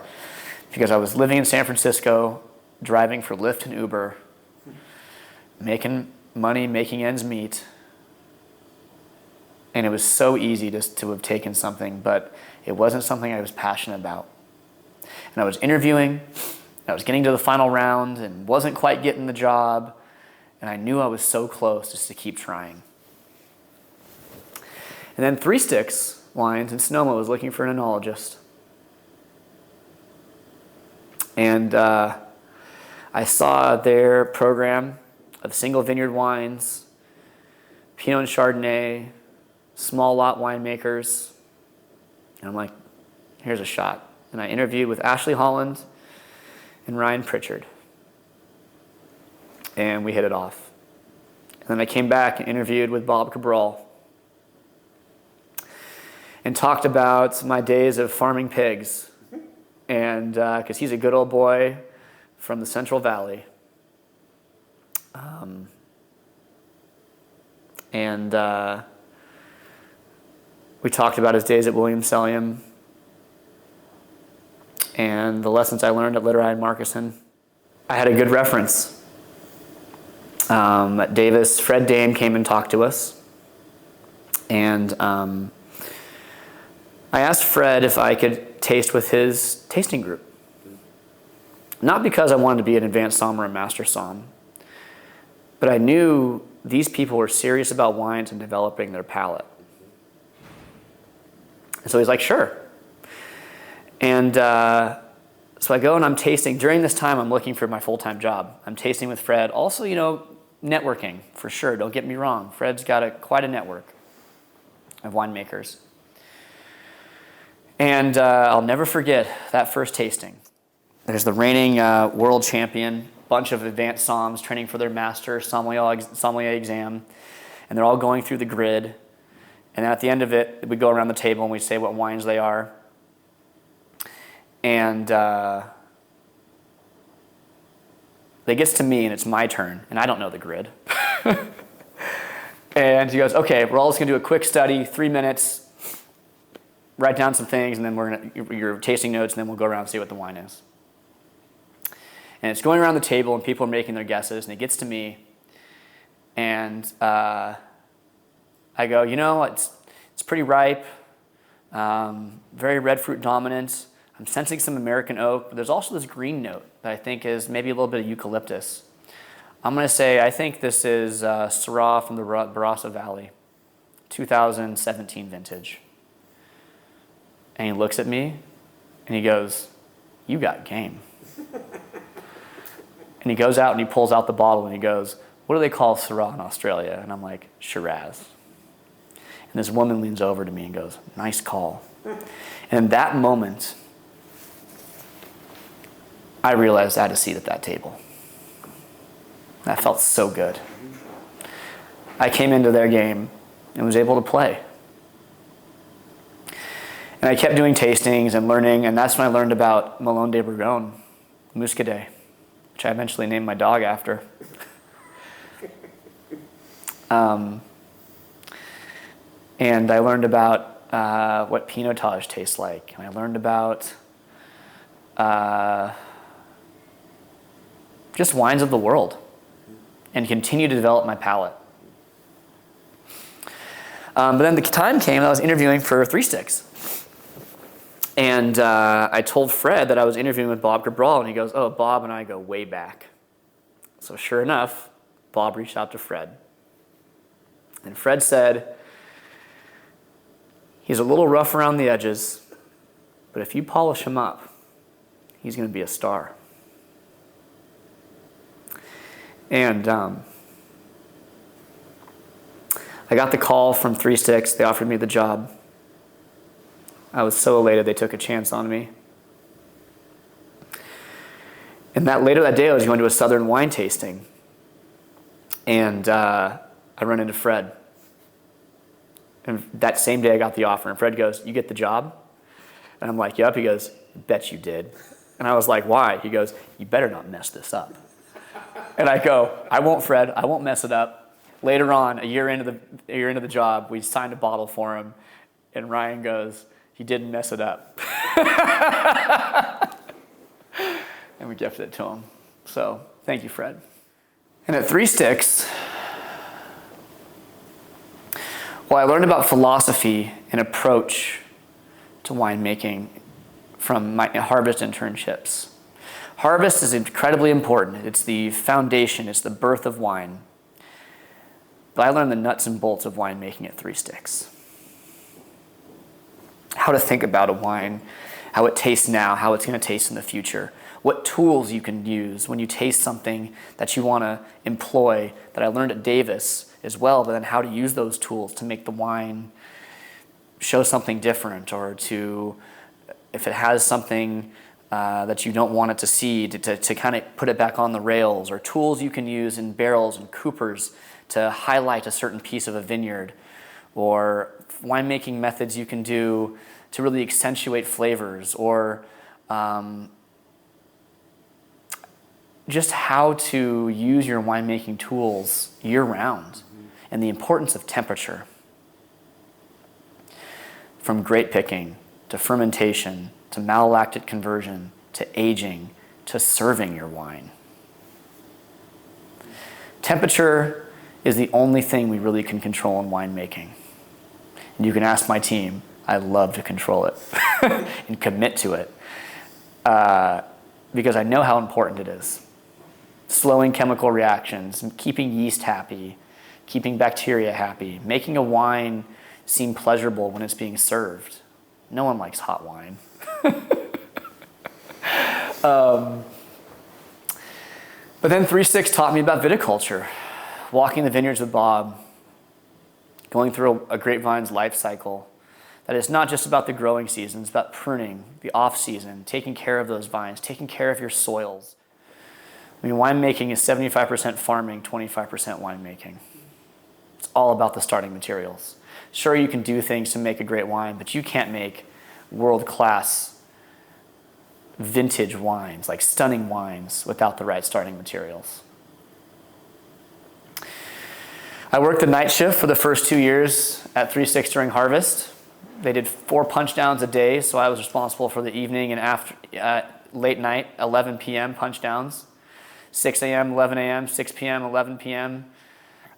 because I was living in San Francisco, driving for Lyft and Uber, making money, making ends meet. And it was so easy to have taken something, but it wasn't something I was passionate about. And I was interviewing, I was getting to the final round and wasn't quite getting the job. And I knew I was so close just to keep trying. And then Three Sticks Wines in Sonoma was looking for an enologist. And I saw their program of single vineyard wines, Pinot and Chardonnay, small lot winemakers. And I'm like, here's a shot. And I interviewed with Ashley Holland and Ryan Pritchard. And we hit it off. And then I came back and interviewed with Bob Cabral and talked about my days of farming pigs. And because he's a good old boy from the Central Valley. We talked about his days at Williams-Sellium and the lessons I learned at Littori and Marcassin. I had a good reference. At Davis, Fred Dame came and talked to us. And I asked Fred if I could taste with his tasting group. Not because I wanted to be an advanced som or a master som, but I knew these people were serious about wines and developing their palate. And so he's like, sure. And so I go and I'm tasting. During this time, I'm looking for my full-time job. I'm tasting with Fred. Also, networking, for sure. Don't get me wrong. Fred's got quite a network of winemakers. And I'll never forget that first tasting. There's the reigning world champion bunch of advanced somms training for their master sommelier exam, and they're all going through the grid. And then at the end of it, we go around the table and we say what wines they are. And it gets to me and it's my turn, and I don't know the grid. And he goes, okay, we're all just gonna do a quick study, 3 minutes, write down some things, and then we're gonna, your tasting notes, and then we'll go around and see what the wine is. And it's going around the table and people are making their guesses, and it gets to me, and I go, you know, it's pretty ripe, very red fruit dominant. I'm sensing some American oak, but there's also this green note that I think is maybe a little bit of eucalyptus. I'm going to say I think this is Syrah from the Barossa Valley, 2017 vintage. And he looks at me and he goes, you got game. And he goes out and he pulls out the bottle and he goes, what do they call Syrah in Australia? And I'm like, Shiraz. And this woman leans over to me and goes, nice call. And in that moment, I realized I had a seat at that table. That felt so good. I came into their game and was able to play. And I kept doing tastings and learning, and that's when I learned about Melon de Bourgogne, Muscadet, which I eventually named my dog after. And I learned about what Pinotage tastes like. And I learned about just wines of the world, and continue to develop my palate. But then the time came that I was interviewing for Three Sticks. And I told Fred that I was interviewing with Bob Cabral, and he goes, oh, Bob and I go way back. So sure enough, Bob reached out to Fred. And Fred said, he's a little rough around the edges, but if you polish him up, he's going to be a star. And I got the call from Three Sticks. They offered me the job. I was so elated they took a chance on me. And later that day, I was going to a Southern wine tasting. And I run into Fred. And that same day, I got the offer. And Fred goes, you get the job? And I'm like, yep. He goes, bet you did. And I was like, why? He goes, you better not mess this up. And I go, I won't, Fred. I won't mess it up. Later on, a year into the job, we signed a bottle for him, and Ryan goes, he didn't mess it up. And we gifted it to him. So thank you, Fred. And at Three Sticks, well, I learned about philosophy and approach to winemaking from my Harvest internships. Harvest is incredibly important. It's the foundation. It's the birth of wine. But I learned the nuts and bolts of winemaking at Three Sticks. How to think about a wine, how it tastes now, how it's going to taste in the future, what tools you can use when you taste something that you want to employ, that I learned at Davis as well, but then how to use those tools to make the wine show something different, or to, if it has something that you don't want it to see, to kind of put it back on the rails, or tools you can use in barrels and coopers to highlight a certain piece of a vineyard, or winemaking methods you can do to really accentuate flavors, or just how to use your winemaking tools year-round, and the importance of temperature. From grape picking, to fermentation, to malolactic conversion, to aging, to serving your wine. Temperature is the only thing we really can control in winemaking. And you can ask my team, I love to control it and commit to it because I know how important it is. Slowing chemical reactions, keeping yeast happy, keeping bacteria happy, making a wine seem pleasurable when it's being served. No one likes hot wine. But then 3-6 taught me about viticulture, walking the vineyards with Bob, going through a grapevine's life cycle. That it's not just about the growing season, it's about pruning, the off season, taking care of those vines, taking care of your soils. I mean, winemaking is 75% farming, 25% winemaking. It's all about the starting materials. Sure, you can do things to make a great wine, but you can't make world-class vintage wines, like stunning wines, without the right starting materials. I worked the night shift for the first 2 years at 3-6 during harvest. They did 4 punch downs a day, so I was responsible for the evening and after late night, 11 p.m. punch downs, 6 a.m., 11 a.m., 6 p.m., 11 p.m.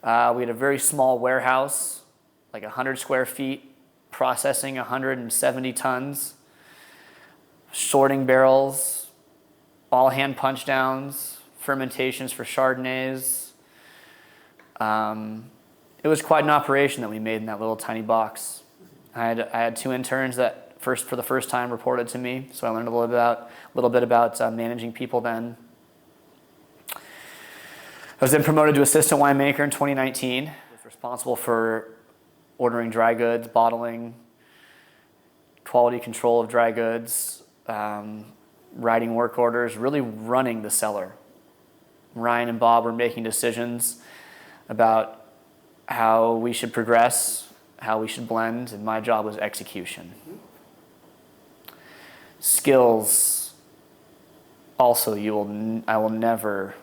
We had a very small warehouse, like 100 square feet, processing 170 tons, sorting barrels, all hand punch downs, fermentations for Chardonnays. It was quite an operation that we made in that little tiny box. I had 2 interns that for the first time reported to me, so I learned a little bit about managing people then. I was then promoted to assistant winemaker in 2019. I was responsible for ordering dry goods, bottling, quality control of dry goods, writing work orders, really running the cellar. Ryan and Bob were making decisions about how we should progress, how we should blend, and my job was execution. Skills, also, I will never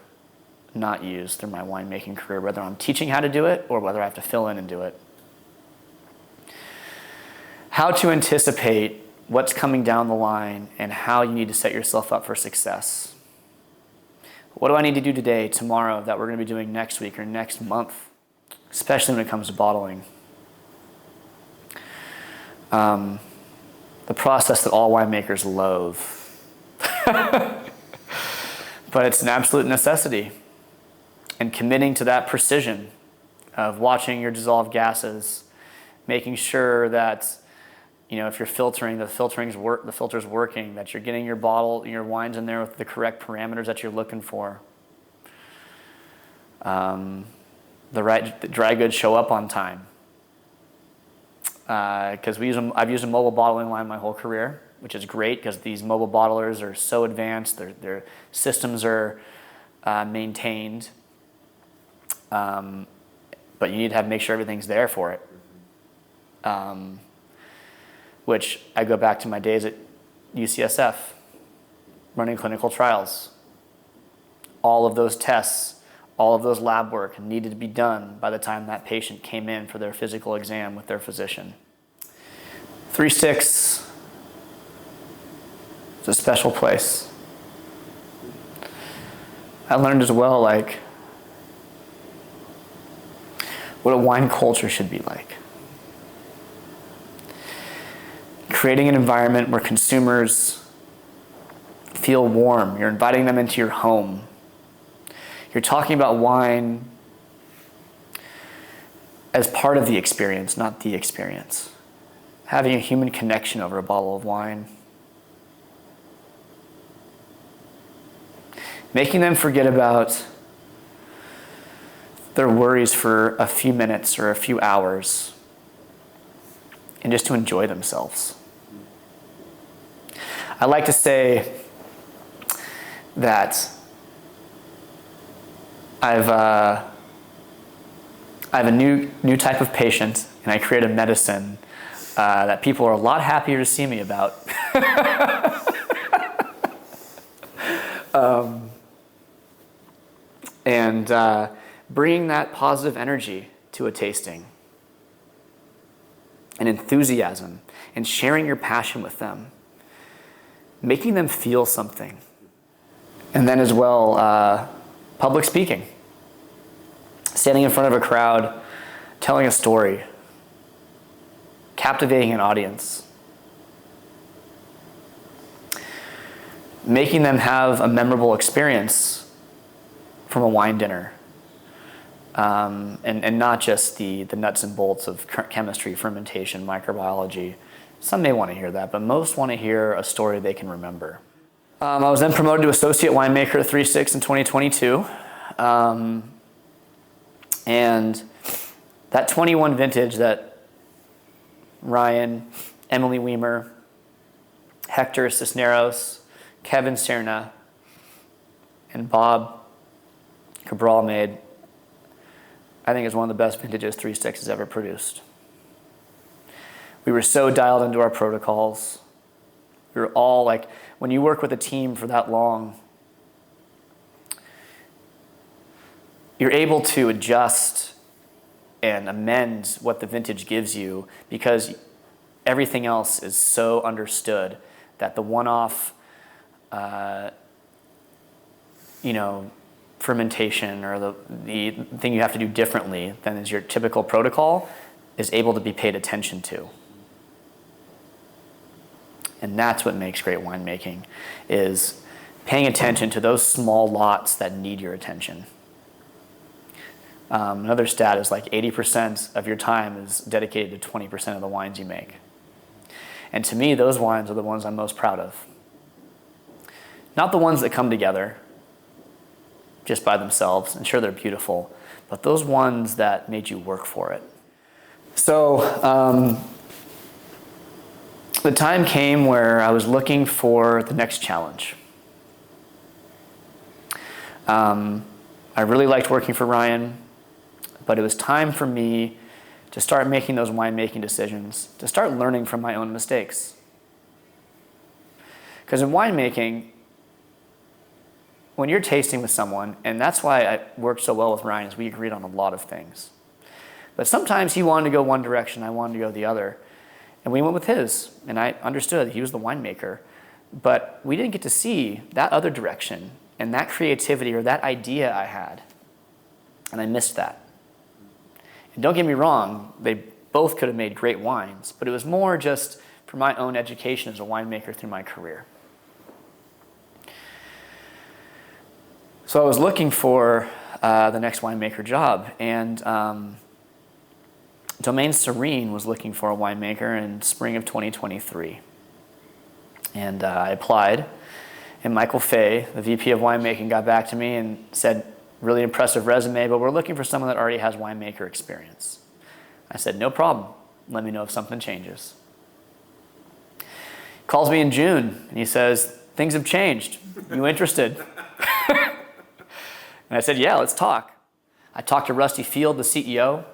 not use through my winemaking career, whether I'm teaching how to do it or whether I have to fill in and do it. How to anticipate what's coming down the line and how you need to set yourself up for success. What do I need to do today, tomorrow, that we're going to be doing next week or next month, especially when it comes to bottling? The process that all winemakers loathe. But it's an absolute necessity. And committing to that precision of watching your dissolved gases, making sure that, if you're filtering, the filter's working, that you're getting your wines in there with the correct parameters that you're looking for. The dry goods show up on time. Because I've used a mobile bottling line my whole career, which is great because these mobile bottlers are so advanced, their systems are maintained, but you need to make sure everything's there for it. Which I go back to my days at UCSF, running clinical trials. All of those tests, all of those lab work needed to be done by the time that patient came in for their physical exam with their physician. 3-6 is a special place. I learned as well, what a wine culture should be like. Creating an environment where consumers feel warm. You're inviting them into your home. You're talking about wine as part of the experience, not the experience. Having a human connection over a bottle of wine. Making them forget about their worries for a few minutes or a few hours and just to enjoy themselves. I like to say that I have a new type of patient, and I create a medicine that people are a lot happier to see me about. And bringing that positive energy to a tasting, and enthusiasm, and sharing your passion with them, making them feel something. And then as well, public speaking. Standing in front of a crowd, telling a story, captivating an audience, making them have a memorable experience from a wine dinner, and not just the nuts and bolts of chemistry, fermentation, microbiology. Some may want to hear that, but most want to hear a story they can remember. I was then promoted to associate winemaker at 3-6 in 2022. And that 21 vintage that Ryan, Emily Weimer, Hector Cisneros, Kevin Serna, and Bob Cabral made, I think, is one of the best vintages 3 Sticks has ever produced. We were so dialed into our protocols. We were all like, when you work with a team for that long, you're able to adjust and amend what the vintage gives you because everything else is so understood that the one-off, fermentation or the thing you have to do differently than is your typical protocol is able to be paid attention to. And that's what makes great winemaking, is paying attention to those small lots that need your attention. Another stat is like 80% of your time is dedicated to 20% of the wines you make. And to me, those wines are the ones I'm most proud of. Not the ones that come together just by themselves, and sure, they're beautiful, but those ones that made you work for it. So the time came where I was looking for the next challenge. I really liked working for Ryan, but it was time for me to start making those winemaking decisions, to start learning from my own mistakes. Because in winemaking, when you're tasting with someone, and that's why I worked so well with Ryan, is we agreed on a lot of things. But sometimes he wanted to go one direction, I wanted to go the other. And we went with his, and I understood that he was the winemaker. But we didn't get to see that other direction and that creativity or that idea I had. And I missed that. And don't get me wrong, they both could have made great wines, but it was more just for my own education as a winemaker through my career. So I was looking for the next winemaker job, and Domaine Serene was looking for a winemaker in spring of 2023. And I applied, and Michael Fay, the VP of winemaking, got back to me and said, really impressive resume, but we're looking for someone that already has winemaker experience. I said, no problem. Let me know if something changes. He calls me in June, and he says, things have changed. You interested? And I said, yeah, let's talk. I talked to Rusty Field, the CEO,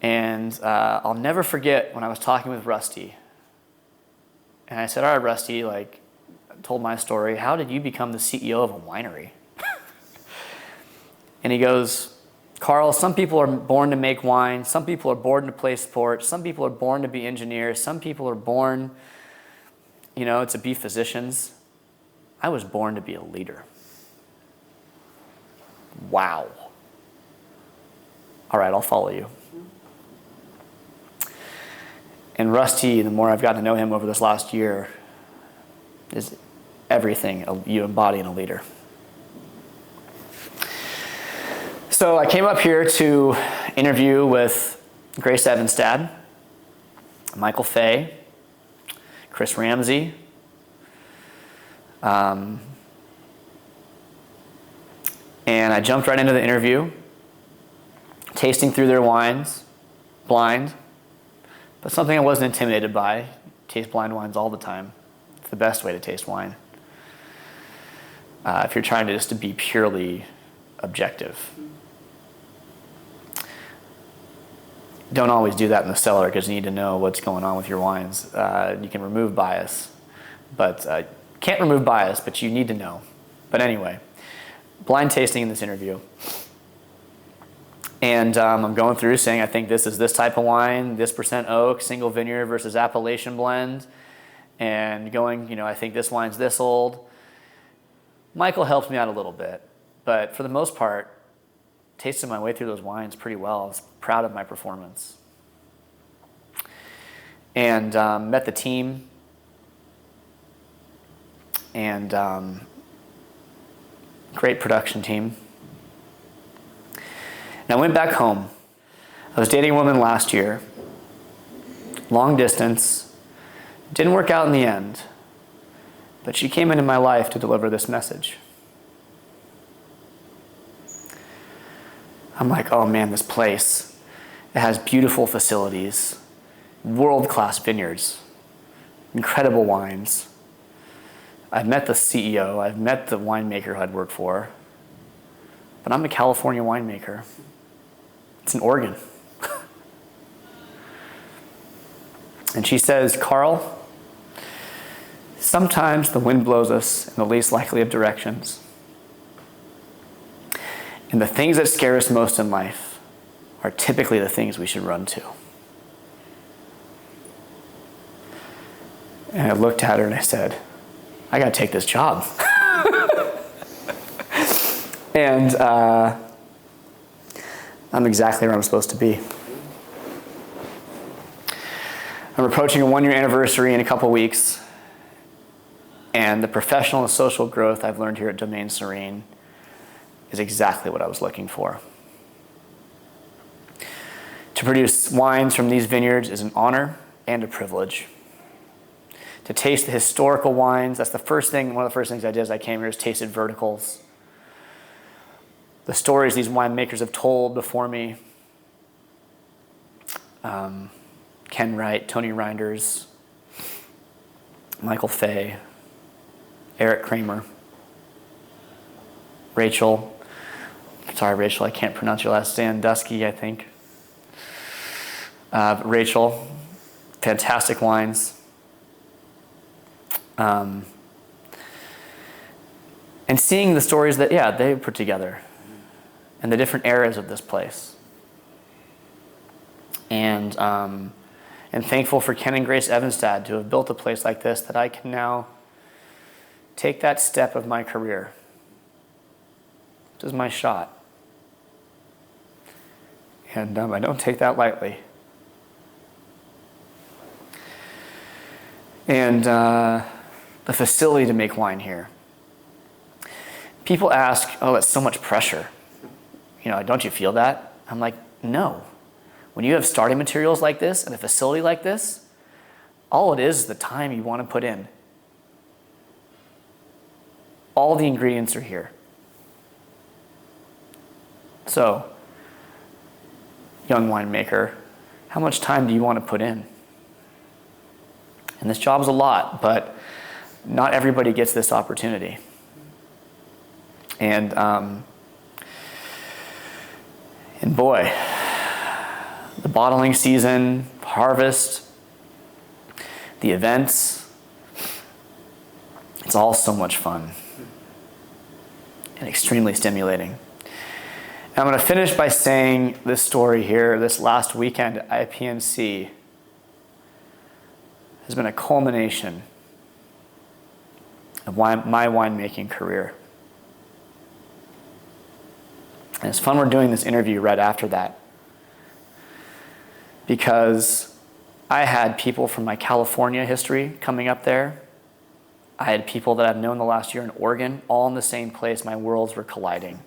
and I'll never forget when I was talking with Rusty. And I said, all right, Rusty, I told my story. How did you become the CEO of a winery? And he goes, Carl, some people are born to make wine. Some people are born to play sports. Some people are born to be engineers. Some people are born, to be physicians. I was born to be a leader. Wow. All right, I'll follow you. And Rusty, the more I've gotten to know him over this last year, is everything you embody in a leader. So I came up here to interview with Grace Evanstad, Michael Fay, Chris Ramsey, and I jumped right into the interview, tasting through their wines, blind, but something I wasn't intimidated by. Taste blind wines all the time. It's the best way to taste wine. If you're trying to be purely objective. Don't always do that in the cellar because you need to know what's going on with your wines. You can remove bias, but can't remove bias, but you need to know. But anyway, blind tasting in this interview. And I'm going through saying, I think this is this type of wine, this % oak, single vineyard versus appellation blend. And going, I think this wine's this old. Michael helped me out a little bit, but for the most part, tasted my way through those wines pretty well. I was proud of my performance. And met the team. And great production team. And I went back home. I was dating a woman last year. Long distance. Didn't work out in the end. But she came into my life to deliver this message. I'm like, oh man, this place. It has beautiful facilities, world-class vineyards, incredible wines. I've met the CEO, I've met the winemaker who I'd worked for. but I'm a California winemaker. It's in Oregon. And she says, Carl, sometimes the wind blows us in the least likely of directions. And the things that scare us most in life are typically the things we should run to. And I looked at her and I said, I got to take this job. And I'm exactly where I'm supposed to be. I'm approaching a 1-year anniversary in a couple weeks, and the professional and social growth I've learned here at Domaine Serene is exactly what I was looking for. To produce wines from these vineyards is an honor and a privilege. To taste the historical wines, that's one of the first things I did as I came here is tasted verticals. The stories these winemakers have told before me. Ken Wright, Tony Reinders, Michael Fay, Eric Kramer, Rachel. Sorry, Rachel, I can't pronounce your last name. Sandusky, I think. Rachel, fantastic wines. And seeing the stories that, they put together and the different eras of this place. And thankful for Ken and Grace Evanstad to have built a place like this that I can now take that step of my career. This is my shot. And I don't take that lightly. And the facility to make wine here. People ask, that's so much pressure. Don't you feel that? I'm like, no. When you have starting materials like this and a facility like this, all it is the time you want to put in. All the ingredients are here. So, young winemaker, how much time do you want to put in? And this job's a lot, but not everybody gets this opportunity. And boy, the bottling season, harvest, the events, it's all so much fun and extremely stimulating. And I'm going to finish by saying this story here. This last weekend at IPNC has been a culmination of my winemaking career. And it's fun we're doing this interview right after that, because I had people from my California history coming up there. I had people that I've known the last year in Oregon, all in the same place. My worlds were colliding.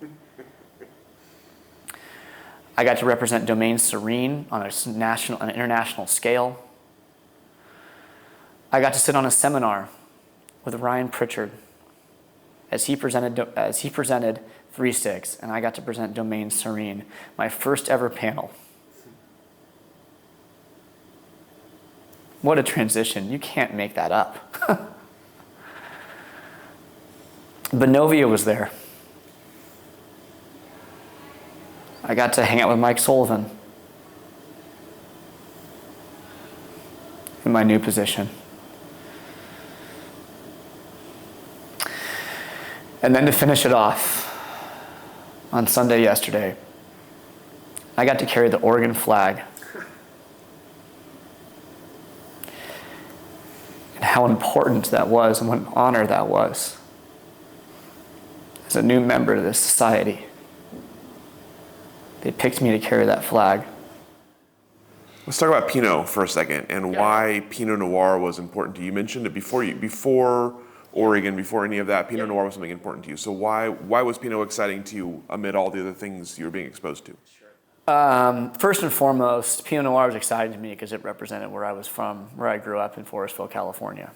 I got to represent Domaine Serene on an international scale. I got to sit on a seminar with Ryan Pritchard as he presented 3-6, and I got to present Domaine Serene, my first ever panel. What a transition. You can't make that up. Bonovia was there. I got to hang out with Mike Sullivan in my new position. And then to finish it off, on Sunday yesterday, I got to carry the Oregon flag. And how important that was and what an honor that was as a new member of this society. They picked me to carry that flag. Let's talk about Pinot for a second and why Pinot Noir was important to you. You mentioned it before Oregon, before any of that, Pinot Noir was something important to you. So why was Pinot exciting to you amid all the other things you were being exposed to? First and foremost, Pinot Noir was exciting to me because it represented where I was from, where I grew up in Forestville, California.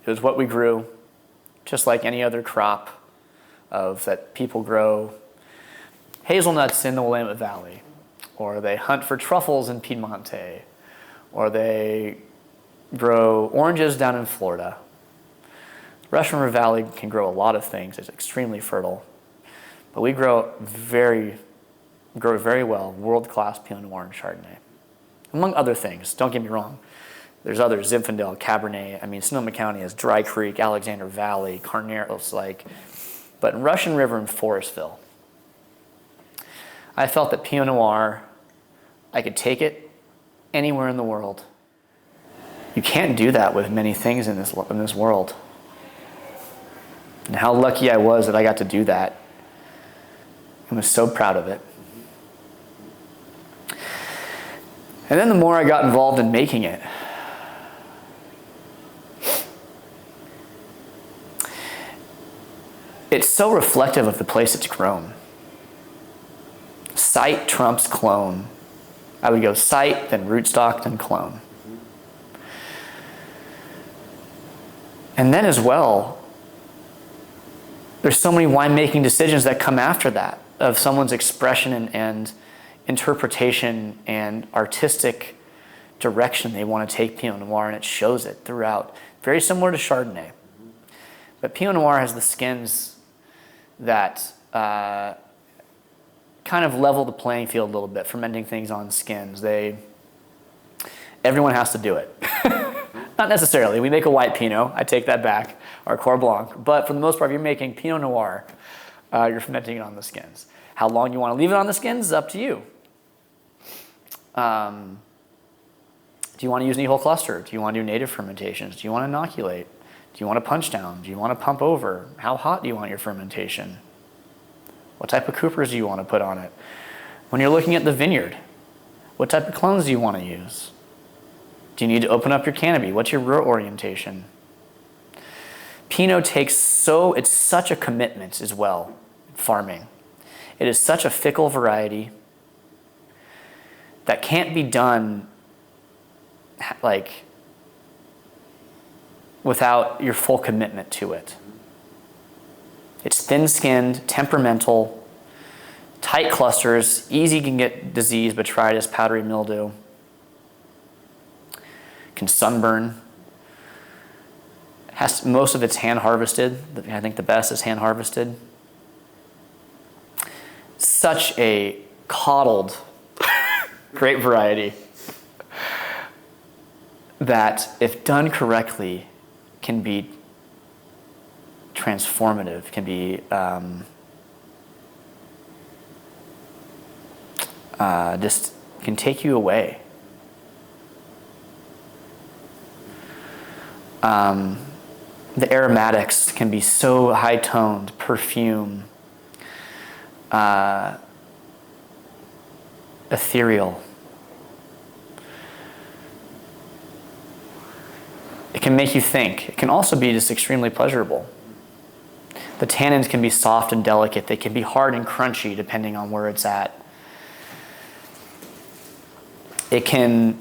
It was what we grew, just like any other crop that people grow. Hazelnuts in the Willamette Valley, or they hunt for truffles in Piedmonte, or they grow oranges down in Florida. Russian River Valley can grow a lot of things. It's extremely fertile. But we grow very well world-class Pinot Noir and Chardonnay, among other things. Don't get me wrong. There's others, Zinfandel, Cabernet. I mean, Sonoma County has Dry Creek, Alexander Valley, Carneros, but in Russian River and Forestville, I felt that Pinot Noir, I could take it anywhere in the world. You can't do that with many things in this world. And how lucky I was that I got to do that. I was so proud of it. And then the more I got involved in making it, it's so reflective of the place it's grown. Site trumps clone. I would go site, then rootstock, then clone. And then as well, there's so many winemaking decisions that come after that, of someone's expression and interpretation and artistic direction they want to take Pinot Noir, and it shows it throughout. Very similar to Chardonnay. But Pinot Noir has the skins that kind of level the playing field a little bit, fermenting things on skins. Everyone has to do it. Not necessarily. We make a white Pinot, I take that back, or Cor Blanc. But for the most part, if you're making Pinot Noir, you're fermenting it on the skins. How long you want to leave it on the skins is up to you. Do you want to use knee-hole cluster? Do you want to do native fermentations? Do you want to inoculate? Do you want to punch down? Do you want to pump over? How hot do you want your fermentation? What type of coopers do you want to put on it? When you're looking at the vineyard, what type of clones do you want to use? Do you need to open up your canopy? What's your row orientation? Pinot it's such a commitment as well, farming. It is such a fickle variety that can't be done without your full commitment to it. It's thin-skinned, temperamental, tight clusters, easy can get disease, botrytis, powdery mildew, can sunburn. Most of it's hand harvested. I think the best is hand harvested. Such a coddled grape variety that, if done correctly, can be transformative, can be just can take you away. The aromatics can be so high-toned, perfume, ethereal. It can make you think. It can also be just extremely pleasurable. The tannins can be soft and delicate. They can be hard and crunchy depending on where it's at. It can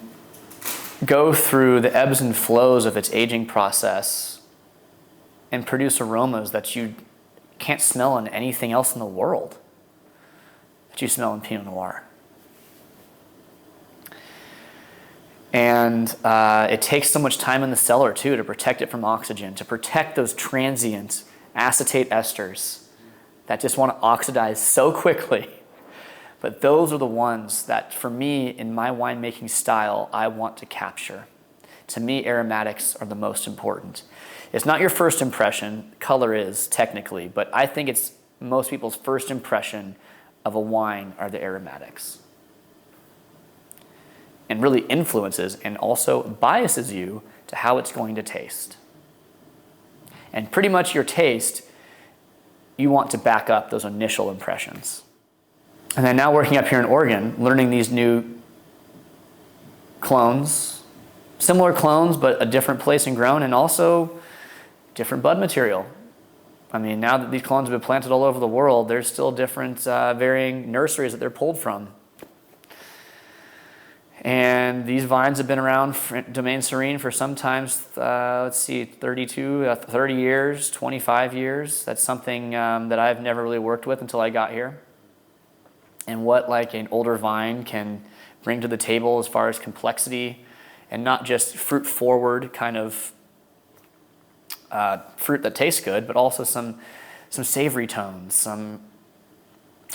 go through the ebbs and flows of its aging process and produce aromas that you can't smell in anything else in the world that you smell in Pinot Noir. And it takes so much time in the cellar, too, to protect it from oxygen, to protect those transient acetate esters that just want to oxidize so quickly. But those are the ones that, for me, in my winemaking style, I want to capture. To me, aromatics are the most important. It's not your first impression. Color is, technically. But I think it's most people's first impression of a wine are the aromatics. And really influences and also biases you to how it's going to taste. And pretty much your taste, you want to back up those initial impressions. And then now working up here in Oregon, learning these new clones, similar clones, but a different place and grown, and also different bud material. I mean, now that these clones have been planted all over the world, there's still different varying nurseries that they're pulled from. And these vines have been around for Domaine Serene for sometimes, 30 years, 25 years. That's something that I've never really worked with until I got here. And what an older vine can bring to the table as far as complexity and not just fruit-forward kind of fruit that tastes good, but also some savory tones, some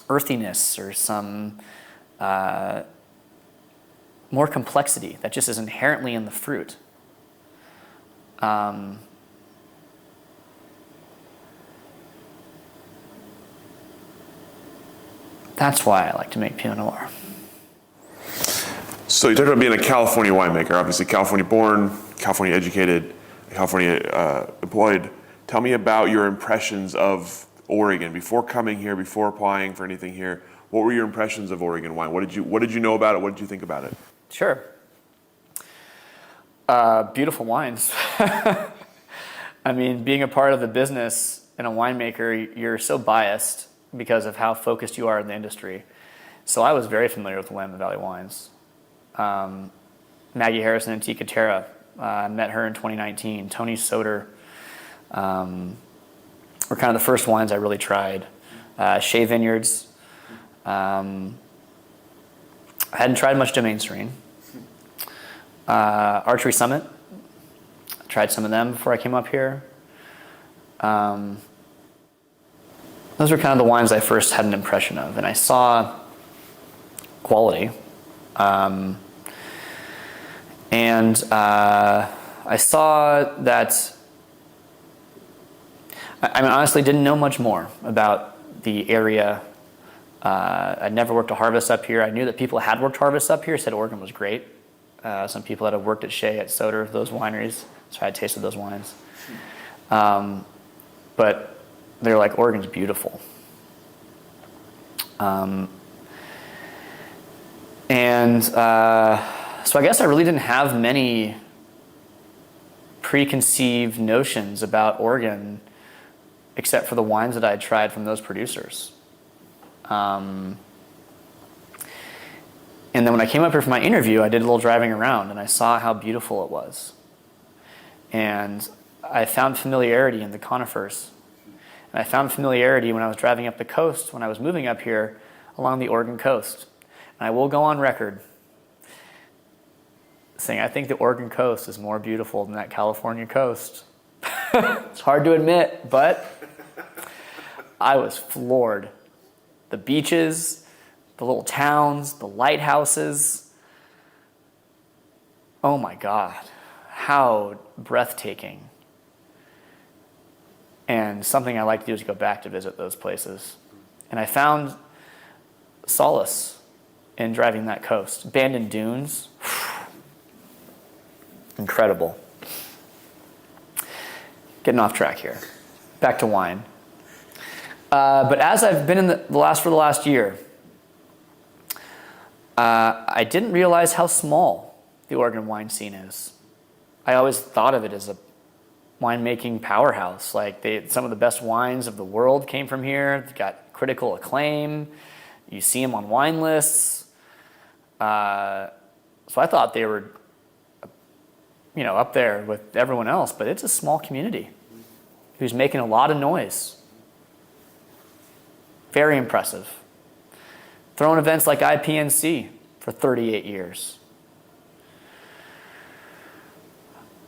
earthiness, or some more complexity that just is inherently in the fruit. That's why I like to make Pinot Noir. So you talked about being a California winemaker, obviously California born, California educated, California employed. Tell me about your impressions of Oregon before coming here, before applying for anything here. What were your impressions of Oregon wine? What did you know about it? What did you think about it? Sure. Beautiful wines. I mean, being a part of the business and a winemaker, you're so biased because of how focused you are in the industry. So I was very familiar with the Willamette Valley wines. Maggie Harrison and Tika Terra, I met her in 2019. Tony Soder were kind of the first wines I really tried. Shea Vineyards. I hadn't tried much Domaine Serene. Archery Summit. I tried some of them before I came up here. Those were kind of the wines I first had an impression of, and I saw quality. I saw that, I mean, honestly didn't know much more about the area. I'd never worked a harvest up here. I knew that people had worked harvests up here, said Oregon was great. Some people that have worked at Shea, at Soder, those wineries, so I had tasted those wines. But they're like, Oregon's beautiful. So I guess I really didn't have many preconceived notions about Oregon except for the wines that I had tried from those producers. And then when I came up here for my interview, I did a little driving around and I saw how beautiful it was. And I found familiarity in the conifers. And I found familiarity when I was driving up the coast, when I was moving up here along the Oregon coast. And I will go on record saying I think the Oregon coast is more beautiful than that California coast. It's hard to admit, but I was floored. The beaches, the little towns, the lighthouses. Oh my God, how breathtaking. And something I like to do is go back to visit those places. And I found solace in driving that coast. Abandoned dunes, incredible. Getting off track here. Back to wine. But as I've been in the last year, I didn't realize how small the Oregon wine scene is. I always thought of it as a winemaking powerhouse. Like some of the best wines of the world came from here. They got critical acclaim. You see them on wine lists. So I thought they were, up there with everyone else. But it's a small community who's making a lot of noise. Very impressive. Throwing events like IPNC for 38 years.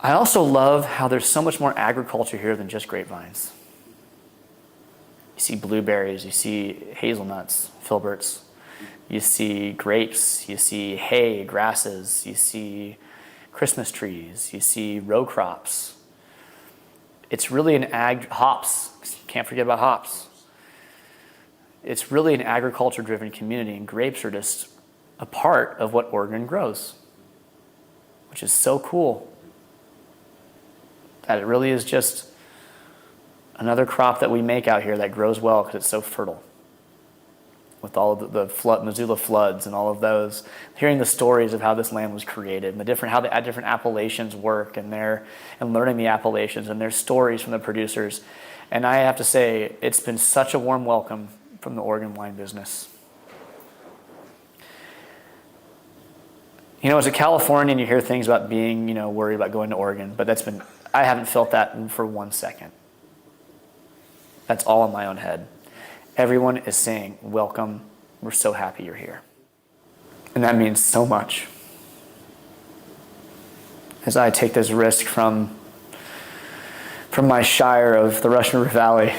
I also love how there's so much more agriculture here than just grapevines. You see blueberries, you see hazelnuts, filberts, you see grapes, you see hay, grasses, you see Christmas trees, you see row crops. It's really an hops, can't forget about hops. It's really an agriculture-driven community, and grapes are just a part of what Oregon grows, which is so cool. That it really is just another crop that we make out here that grows well because it's so fertile. With all of the Missoula floods and all of those, hearing the stories of how this land was created and how the different appellations work and learning the appellations and their stories from the producers. And I have to say, it's been such a warm welcome from the Oregon wine business. As a Californian, you hear things about being, worried about going to Oregon, but I haven't felt that for 1 second. That's all in my own head. Everyone is saying, welcome, we're so happy you're here. And that means so much. As I take this risk from from my shire of the Russian River Valley.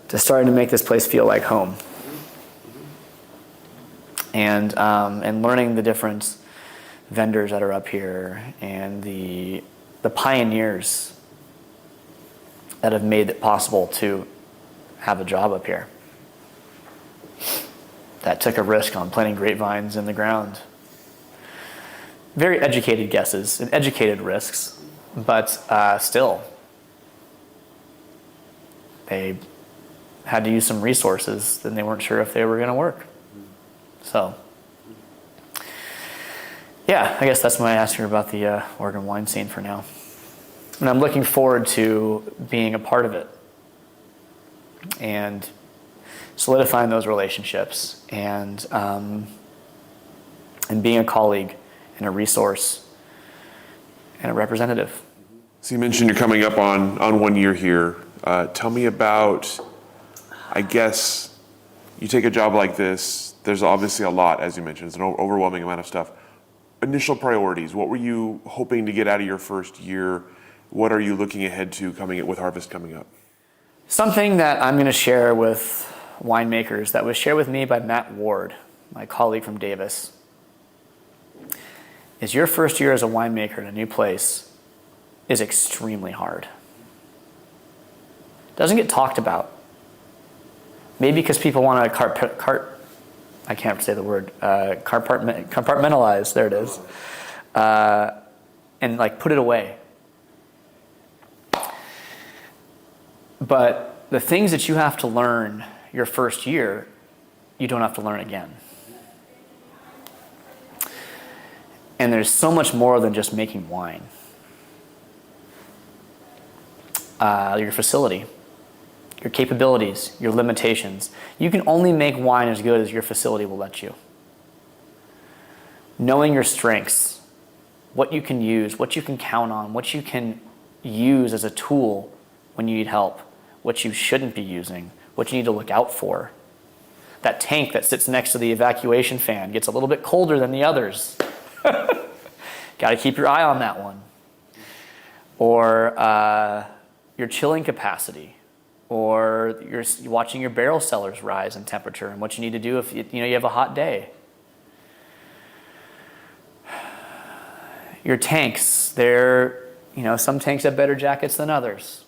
To starting to make this place feel like home. And learning the different vendors that are up here and the pioneers that have made it possible to have a job up here. That took a risk on planting grapevines in the ground. Very educated guesses and educated risks, but still, they had to use some resources and they weren't sure if they were going to work. So, yeah, I guess that's my answer about the Oregon wine scene for now. And I'm looking forward to being a part of it and solidifying those relationships and being a colleague and a resource and a representative. So you mentioned you're coming up on 1 year here. Tell me about, I guess, you take a job like this, there's obviously a lot, as you mentioned, it's an overwhelming amount of stuff. Initial priorities, what were you hoping to get out of your first year? What are you looking ahead to with Harvest coming up? Something that I'm going to share with winemakers that was shared with me by Matt Ward, my colleague from Davis, is your first year as a winemaker in a new place is extremely hard. Doesn't get talked about. Maybe because people want to compartmentalize, there it is, and like put it away. But the things that you have to learn your first year, you don't have to learn again. And there's so much more than just making wine. Your facility, your capabilities, your limitations. You can only make wine as good as your facility will let you. Knowing your strengths, what you can use, what you can count on, what you can use as a tool when you need help, what you shouldn't be using, what you need to look out for. That tank that sits next to the evacuation fan gets a little bit colder than the others. Got to keep your eye on that one. Or your chilling capacity, or you're watching your barrel cellars rise in temperature and what you need to do if you have a hot day. Your tanks, some tanks have better jackets than others.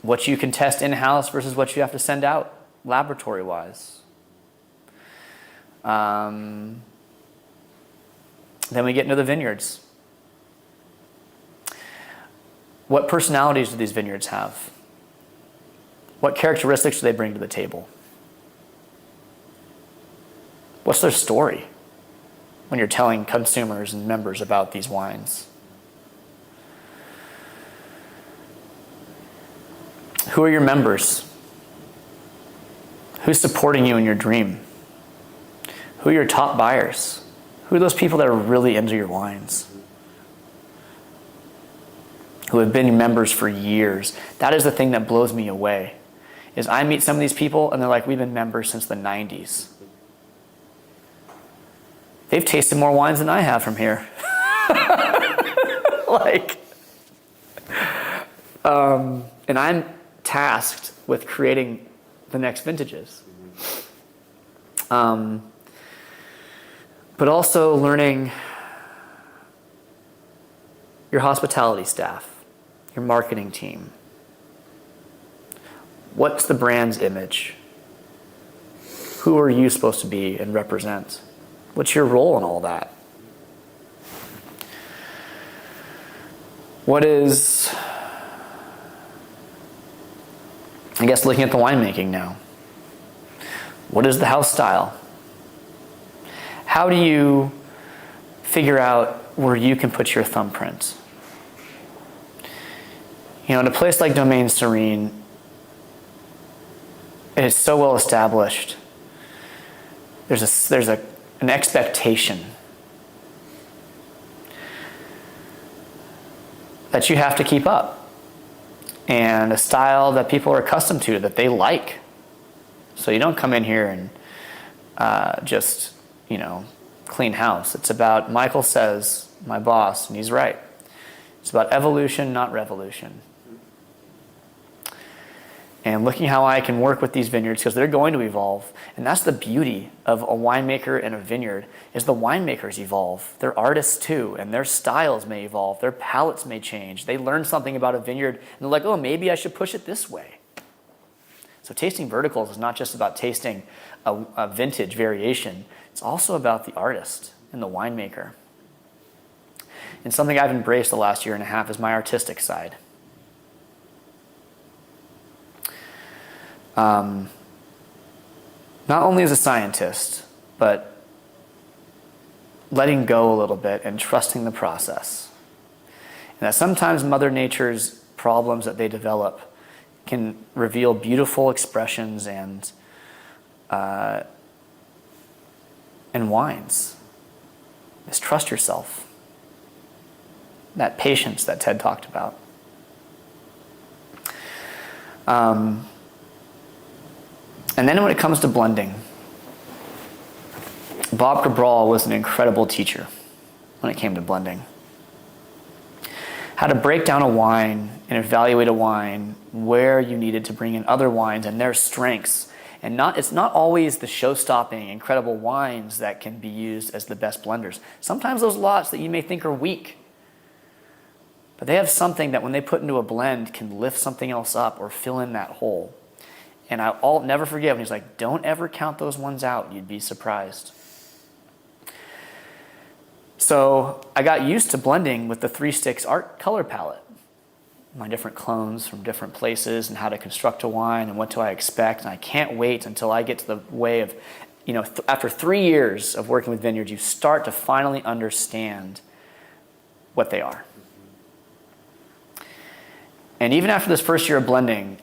What you can test in-house versus what you have to send out laboratory-wise. Then we get into the vineyards. What personalities do these vineyards have? What characteristics do they bring to the table? What's their story when you're telling consumers and members about these wines? Who are your members? Who's supporting you in your dream? Who are your top buyers? Who are those people that are really into your wines? Who have been members for years. That is the thing that blows me away. Is I meet some of these people and they're like, we've been members since the 90s. They've tasted more wines than I have from here. And I'm tasked with creating the next vintages. But also learning your hospitality staff, your marketing team. What's the brand's image? Who are you supposed to be and represent? What's your role in all that? What is, I guess, looking at the winemaking now. What is the house style? How do you figure out where you can put your thumbprint? In a place like Domaine Serene, it is so well established. There's an expectation that you have to keep up, and a style that people are accustomed to, that they like. So you don't come in here and just, clean house. It's about, Michael says, my boss, and he's right. It's about evolution, not revolution. And looking how I can work with these vineyards, because they're going to evolve. And that's the beauty of a winemaker and a vineyard, is the winemakers evolve. They're artists too, and their styles may evolve. Their palates may change. They learn something about a vineyard, and they're like, oh, maybe I should push it this way. So tasting verticals is not just about tasting a vintage variation. It's also about the artist and the winemaker. And something I've embraced the last year and a half is my artistic side. Not only as a scientist, but letting go a little bit and trusting the process. And that sometimes Mother Nature's problems that they develop can reveal beautiful expressions and wines. Just trust yourself. That patience that Ted talked about. And then when it comes to blending, Bob Cabral was an incredible teacher when it came to blending. How to break down a wine and evaluate a wine, where you needed to bring in other wines and their strengths. And it's not always the show-stopping, incredible wines that can be used as the best blenders. Sometimes those lots that you may think are weak, but they have something that when they put into a blend can lift something else up or fill in that hole. And I'll never forget when he's like, don't ever count those ones out. You'd be surprised. So I got used to blending with the 3 Sticks art color palette. My different clones from different places and how to construct a wine and what do I expect. And I can't wait until I get to the way of, after 3 years of working with vineyards, you start to finally understand what they are. And even after this first year of blending,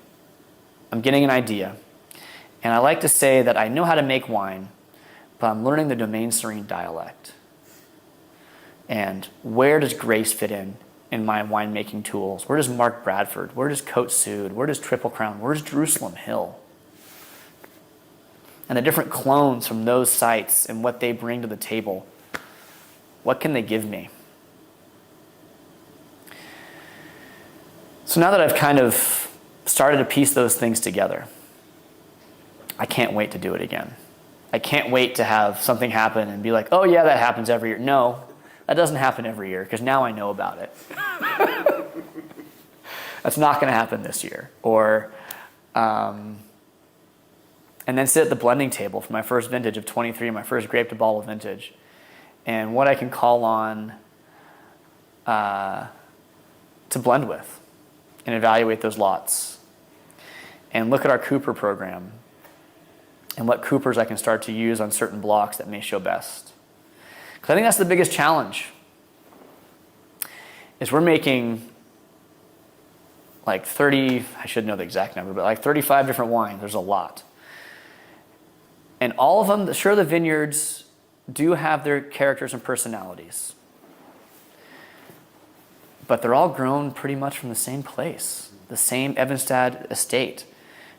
I'm getting an idea. And I like to say that I know how to make wine, but I'm learning the Domaine Serene dialect. And where does grace fit in my winemaking tools? Where does Mark Bradford? Where does Cote Sud? Where does Triple Crown? Where's Jerusalem Hill? And the different clones from those sites and what they bring to the table. What can they give me? So now that I've kind of started to piece those things together, I can't wait to do it again. I can't wait to have something happen and be like, oh yeah, that happens every year. No, that doesn't happen every year because now I know about it. That's not going to happen this year. Or, and then sit at the blending table for my first vintage of 23, my first grape to bottle vintage, and what I can call on to blend with and evaluate those lots. And look at our Cooper program and what Coopers I can start to use on certain blocks that may show best. Because I think that's the biggest challenge, is we're making like 30, I should know the exact number, but like 35 different wines. There's a lot. And all of them, sure, the vineyards do have their characters and personalities, but they're all grown pretty much from the same place, the same Evanstad estate.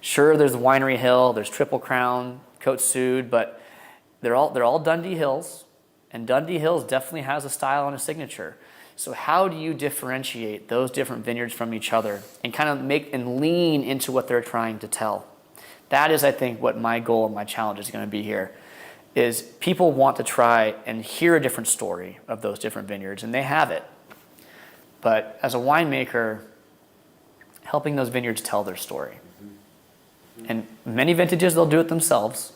Sure, there's the Winery Hill, there's Triple Crown, Cote Sud, but they're all Dundee Hills, and Dundee Hills definitely has a style and a signature. So how do you differentiate those different vineyards from each other and kind of make and lean into what they're trying to tell? That is, I think, what my goal and my challenge is going to be here, is people want to try and hear a different story of those different vineyards, and they have it. But as a winemaker, helping those vineyards tell their story. And many vintages, they'll do it themselves,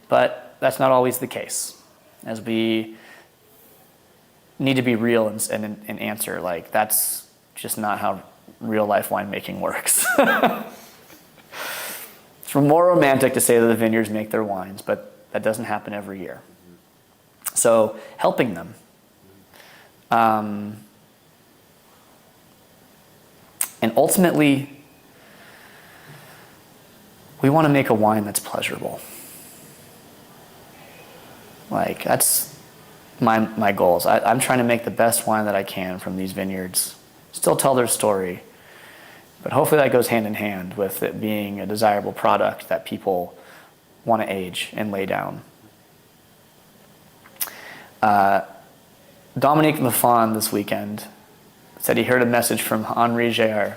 but that's not always the case. As we need to be real and answer, like, that's just not how real life winemaking works. It's more romantic to say that the vineyards make their wines, but that doesn't happen every year. So helping them. And ultimately, we want to make a wine that's pleasurable. Like, that's my goals. I'm trying to make the best wine that I can from these vineyards. Still tell their story. But hopefully that goes hand in hand with it being a desirable product that people want to age and lay down. Dominique Lafon this weekend said he heard a message from Henri Géard,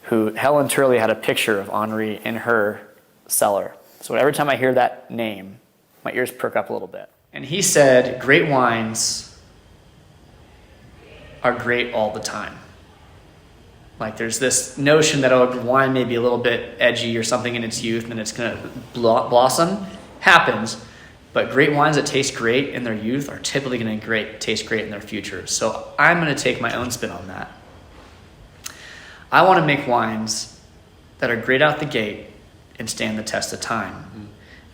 who Helen Turley had a picture of Henri in her cellar. So every time I hear that name, my ears perk up a little bit. And he said, great wines are great all the time. Like there's this notion that wine may be a little bit edgy or something in its youth and then it's going to blossom. Happens. But great wines that taste great in their youth are typically going to taste great in their future. So I'm going to take my own spin on that. I want to make wines that are great out the gate and stand the test of time. Mm-hmm.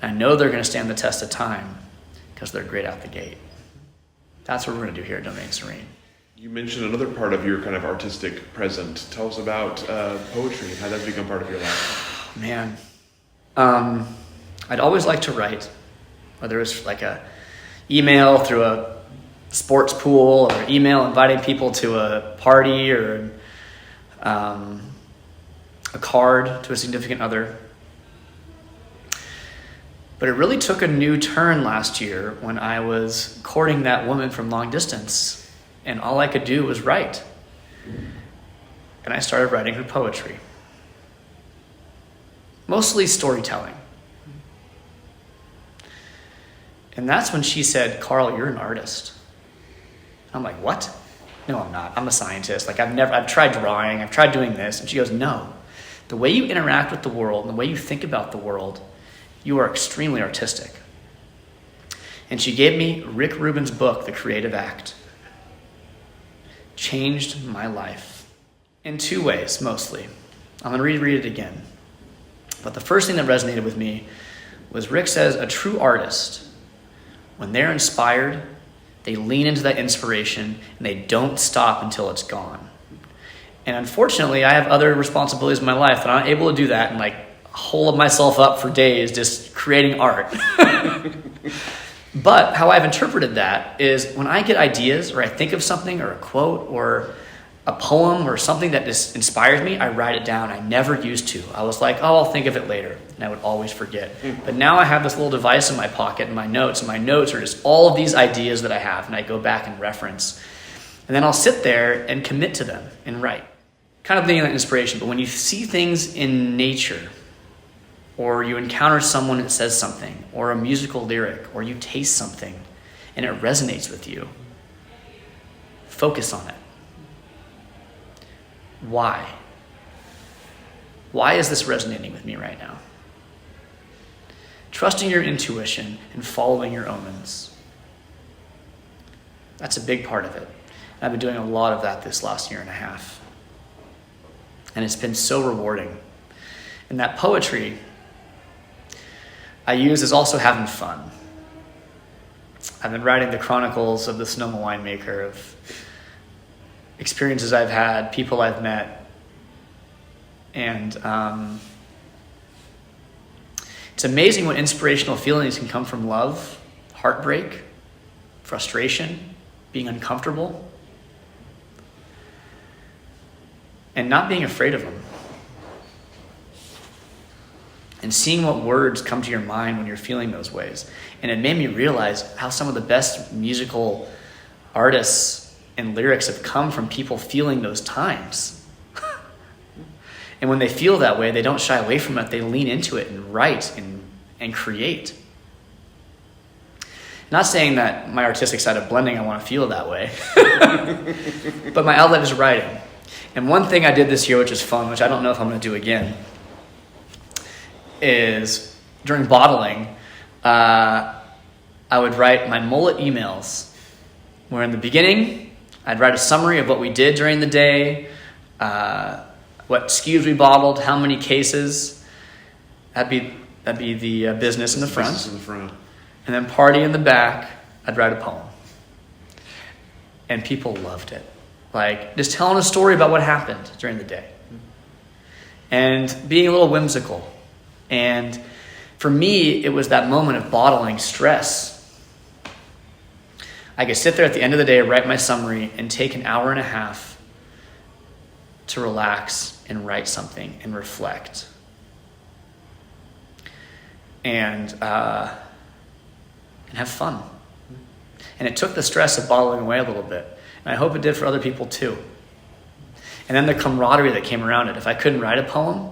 And I know they're going to stand the test of time because they're great out the gate. That's what we're going to do here at Domaine Serene. You mentioned another part of your kind of artistic present. Tell us about poetry and how that's become part of your life. Man, I'd always like to write, whether it's like a email through a sports pool or email inviting people to a party or a card to a significant other. But it really took a new turn last year when I was courting that woman from long distance. And all I could do was write. And I started writing her poetry. Mostly storytelling. And that's when she said, Carl, you're an artist. I'm like, what? No, I'm not. I'm a scientist. Like I've tried drawing, I've tried doing this. And she goes, no. The way you interact with the world and the way you think about the world, you are extremely artistic. And she gave me Rick Rubin's book, The Creative Act. Changed my life in two ways, mostly. I'm going to reread it again. But the first thing that resonated with me was Rick says a true artist, when they're inspired, they lean into that inspiration and they don't stop until it's gone. And unfortunately, I have other responsibilities in my life that I'm not able to do that and like hole myself up for days just creating art. But how I've interpreted that is when I get ideas or I think of something or a quote or a poem or something that just inspires me, I write it down. I never used to. I was like, oh, I'll think of it later. And I would always forget. But now I have this little device in my pocket and my notes are just all of these ideas that I have. And I go back and reference. And then I'll sit there and commit to them and write. Kind of being that inspiration. But when you see things in nature, or you encounter someone that says something, or a musical lyric, or you taste something, and it resonates with you, focus on it. Why? Why is this resonating with me right now? Trusting your intuition and following your omens. That's a big part of it. And I've been doing a lot of that this last year and a half. And it's been so rewarding. And that poetry I use is also having fun. I've been writing the chronicles of the Sonoma winemaker, of experiences I've had, people I've met. And it's amazing what inspirational feelings can come from love, heartbreak, frustration, being uncomfortable, and not being afraid of them. And seeing what words come to your mind when you're feeling those ways. And it made me realize how some of the best musical artists and lyrics have come from people feeling those times. And when they feel that way, they don't shy away from it. They lean into it and write and create. Not saying that my artistic side of blending, I want to feel that way. But my outlet is writing. And one thing I did this year, which is fun, which I don't know if I'm going to do again, is during bottling, I would write my mullet emails, where in the beginning, I'd write a summary of what we did during the day, what SKUs we bottled, how many cases. That'd be the business in the front. Business in the front. And then party in the back, I'd write a poem. And people loved it. Like, just telling a story about what happened during the day. And being a little whimsical. And for me, it was that moment of bottling stress. I could sit there at the end of the day, write my summary, and take an hour and a half to relax and write something and reflect. and have fun. And it took the stress of bottling away a little bit. And I hope it did for other people too. And then the camaraderie that came around it. If I couldn't write a poem,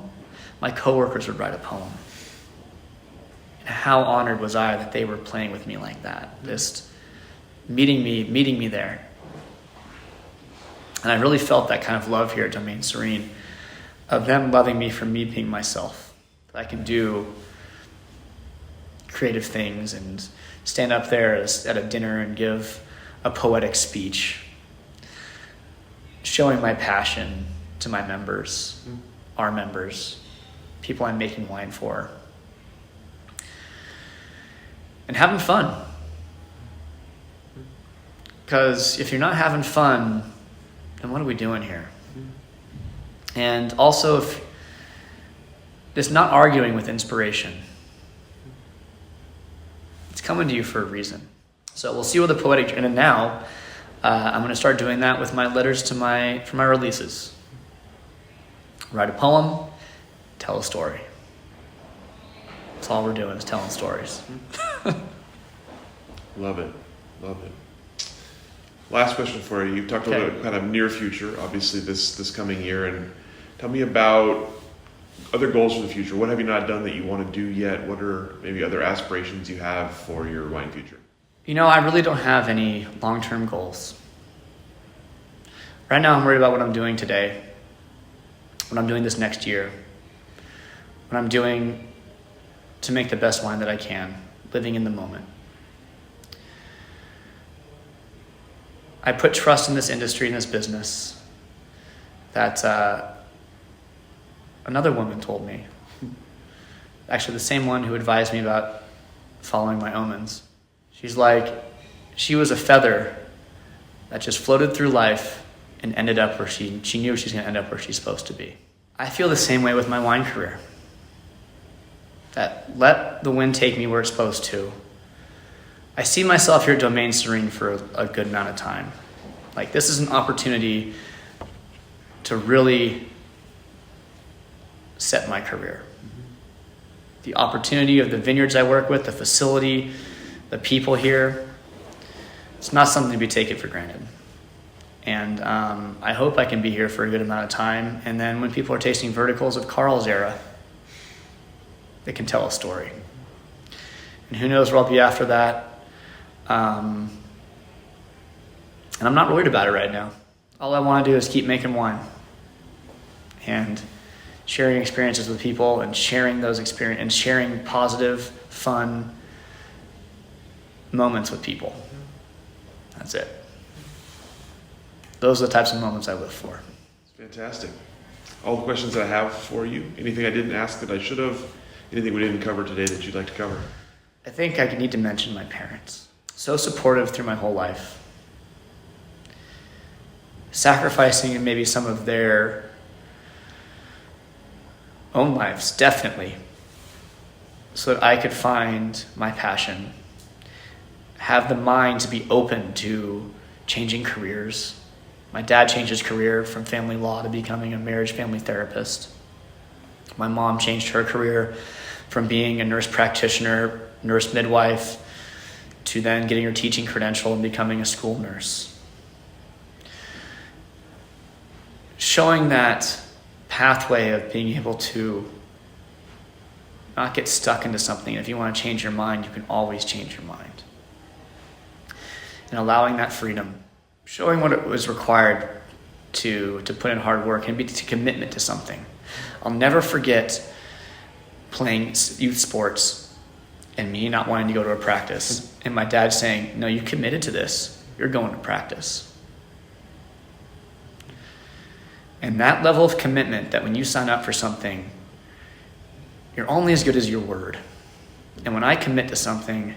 my coworkers would write a poem. And how honored was I that they were playing with me like that, just meeting me there. And I really felt that kind of love here at Domaine Serene, of them loving me for me being myself. That I can do creative things and stand up there at a dinner and give a poetic speech, showing my passion to my members, our members, people I'm making wine for, and having fun. Because if you're not having fun, then what are we doing here? And also, if it's not arguing with inspiration, it's coming to you for a reason. So we'll see what the poetic, and now I'm going to start doing that with my letters for my releases. Write a poem, tell a story. That's all we're doing, is telling stories. Love it. Last question for you. You've talked a little bit kind of near future, obviously this coming year, and tell me about other goals for the future. What have you not done that you want to do yet? What are maybe other aspirations you have for your wine future? I really don't have any long-term goals. Right now, I'm worried about what I'm doing today, what I'm doing this next year, what I'm doing to make the best wine that I can, living in the moment. I put trust in this industry, in this business, that another woman told me, actually the same one who advised me about following my omens. She's like, she was a feather that just floated through life and ended up where she knew she was going to end up where she's supposed to be. I feel the same way with my wine career. That let the wind take me where it's supposed to. I see myself here at Domaine Serene for a good amount of time. Like, this is an opportunity to really set my career. The opportunity of the vineyards I work with, the facility, the people here, it's not something to be taken for granted. And I hope I can be here for a good amount of time. And then when people are tasting verticals of Carl's era, they can tell a story. And who knows where I'll be after that. And I'm not worried about it right now. All I want to do is keep making wine and sharing experiences with people and sharing those experiences and sharing positive, fun moments with people. That's it. Those are the types of moments I live for. Fantastic. All the questions that I have for you. Anything I didn't ask that I should have? Anything we didn't cover today that you'd like to cover? I think I need to mention my parents. So supportive through my whole life. Sacrificing maybe some of their own lives, definitely, so that I could find my passion, have the mind to be open to changing careers. My dad changed his career from family law to becoming a marriage family therapist. My mom changed her career from being a nurse practitioner, nurse midwife, to then getting her teaching credential and becoming a school nurse. Showing that pathway of being able to not get stuck into something. If you want to change your mind, you can always change your mind. And allowing that freedom. Showing what it was required to put in hard work and be to commitment to something. I'll never forget playing youth sports and me not wanting to go to a practice. And my dad saying, no, you committed to this. You're going to practice. And that level of commitment, that when you sign up for something, you're only as good as your word. And when I commit to something,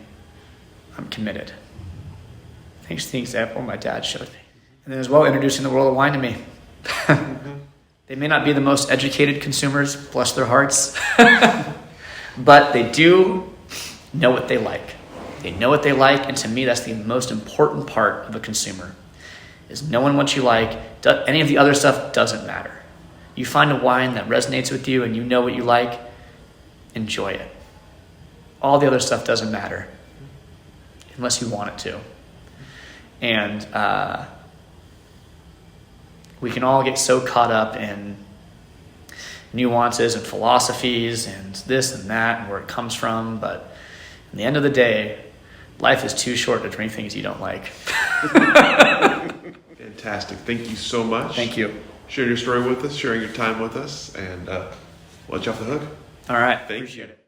I'm committed. Thanks to the example my dad showed me. And then as well, introducing the world of wine to me. They may not be the most educated consumers, bless their hearts, but they do know what they like. They know what they like, and to me, that's the most important part of a consumer, is knowing what you like. Any of the other stuff doesn't matter. You find a wine that resonates with you and you know what you like, enjoy it. all the other stuff doesn't matter unless you want it to. And we can all get so caught up in nuances and philosophies and this and that and where it comes from, but in the end of the day, life is too short to drink things you don't like. Fantastic. Thank you so much. Thank you. Sharing your story with us, sharing your time with us, and we'll let you off the hook. All right. Thank Appreciate you. it.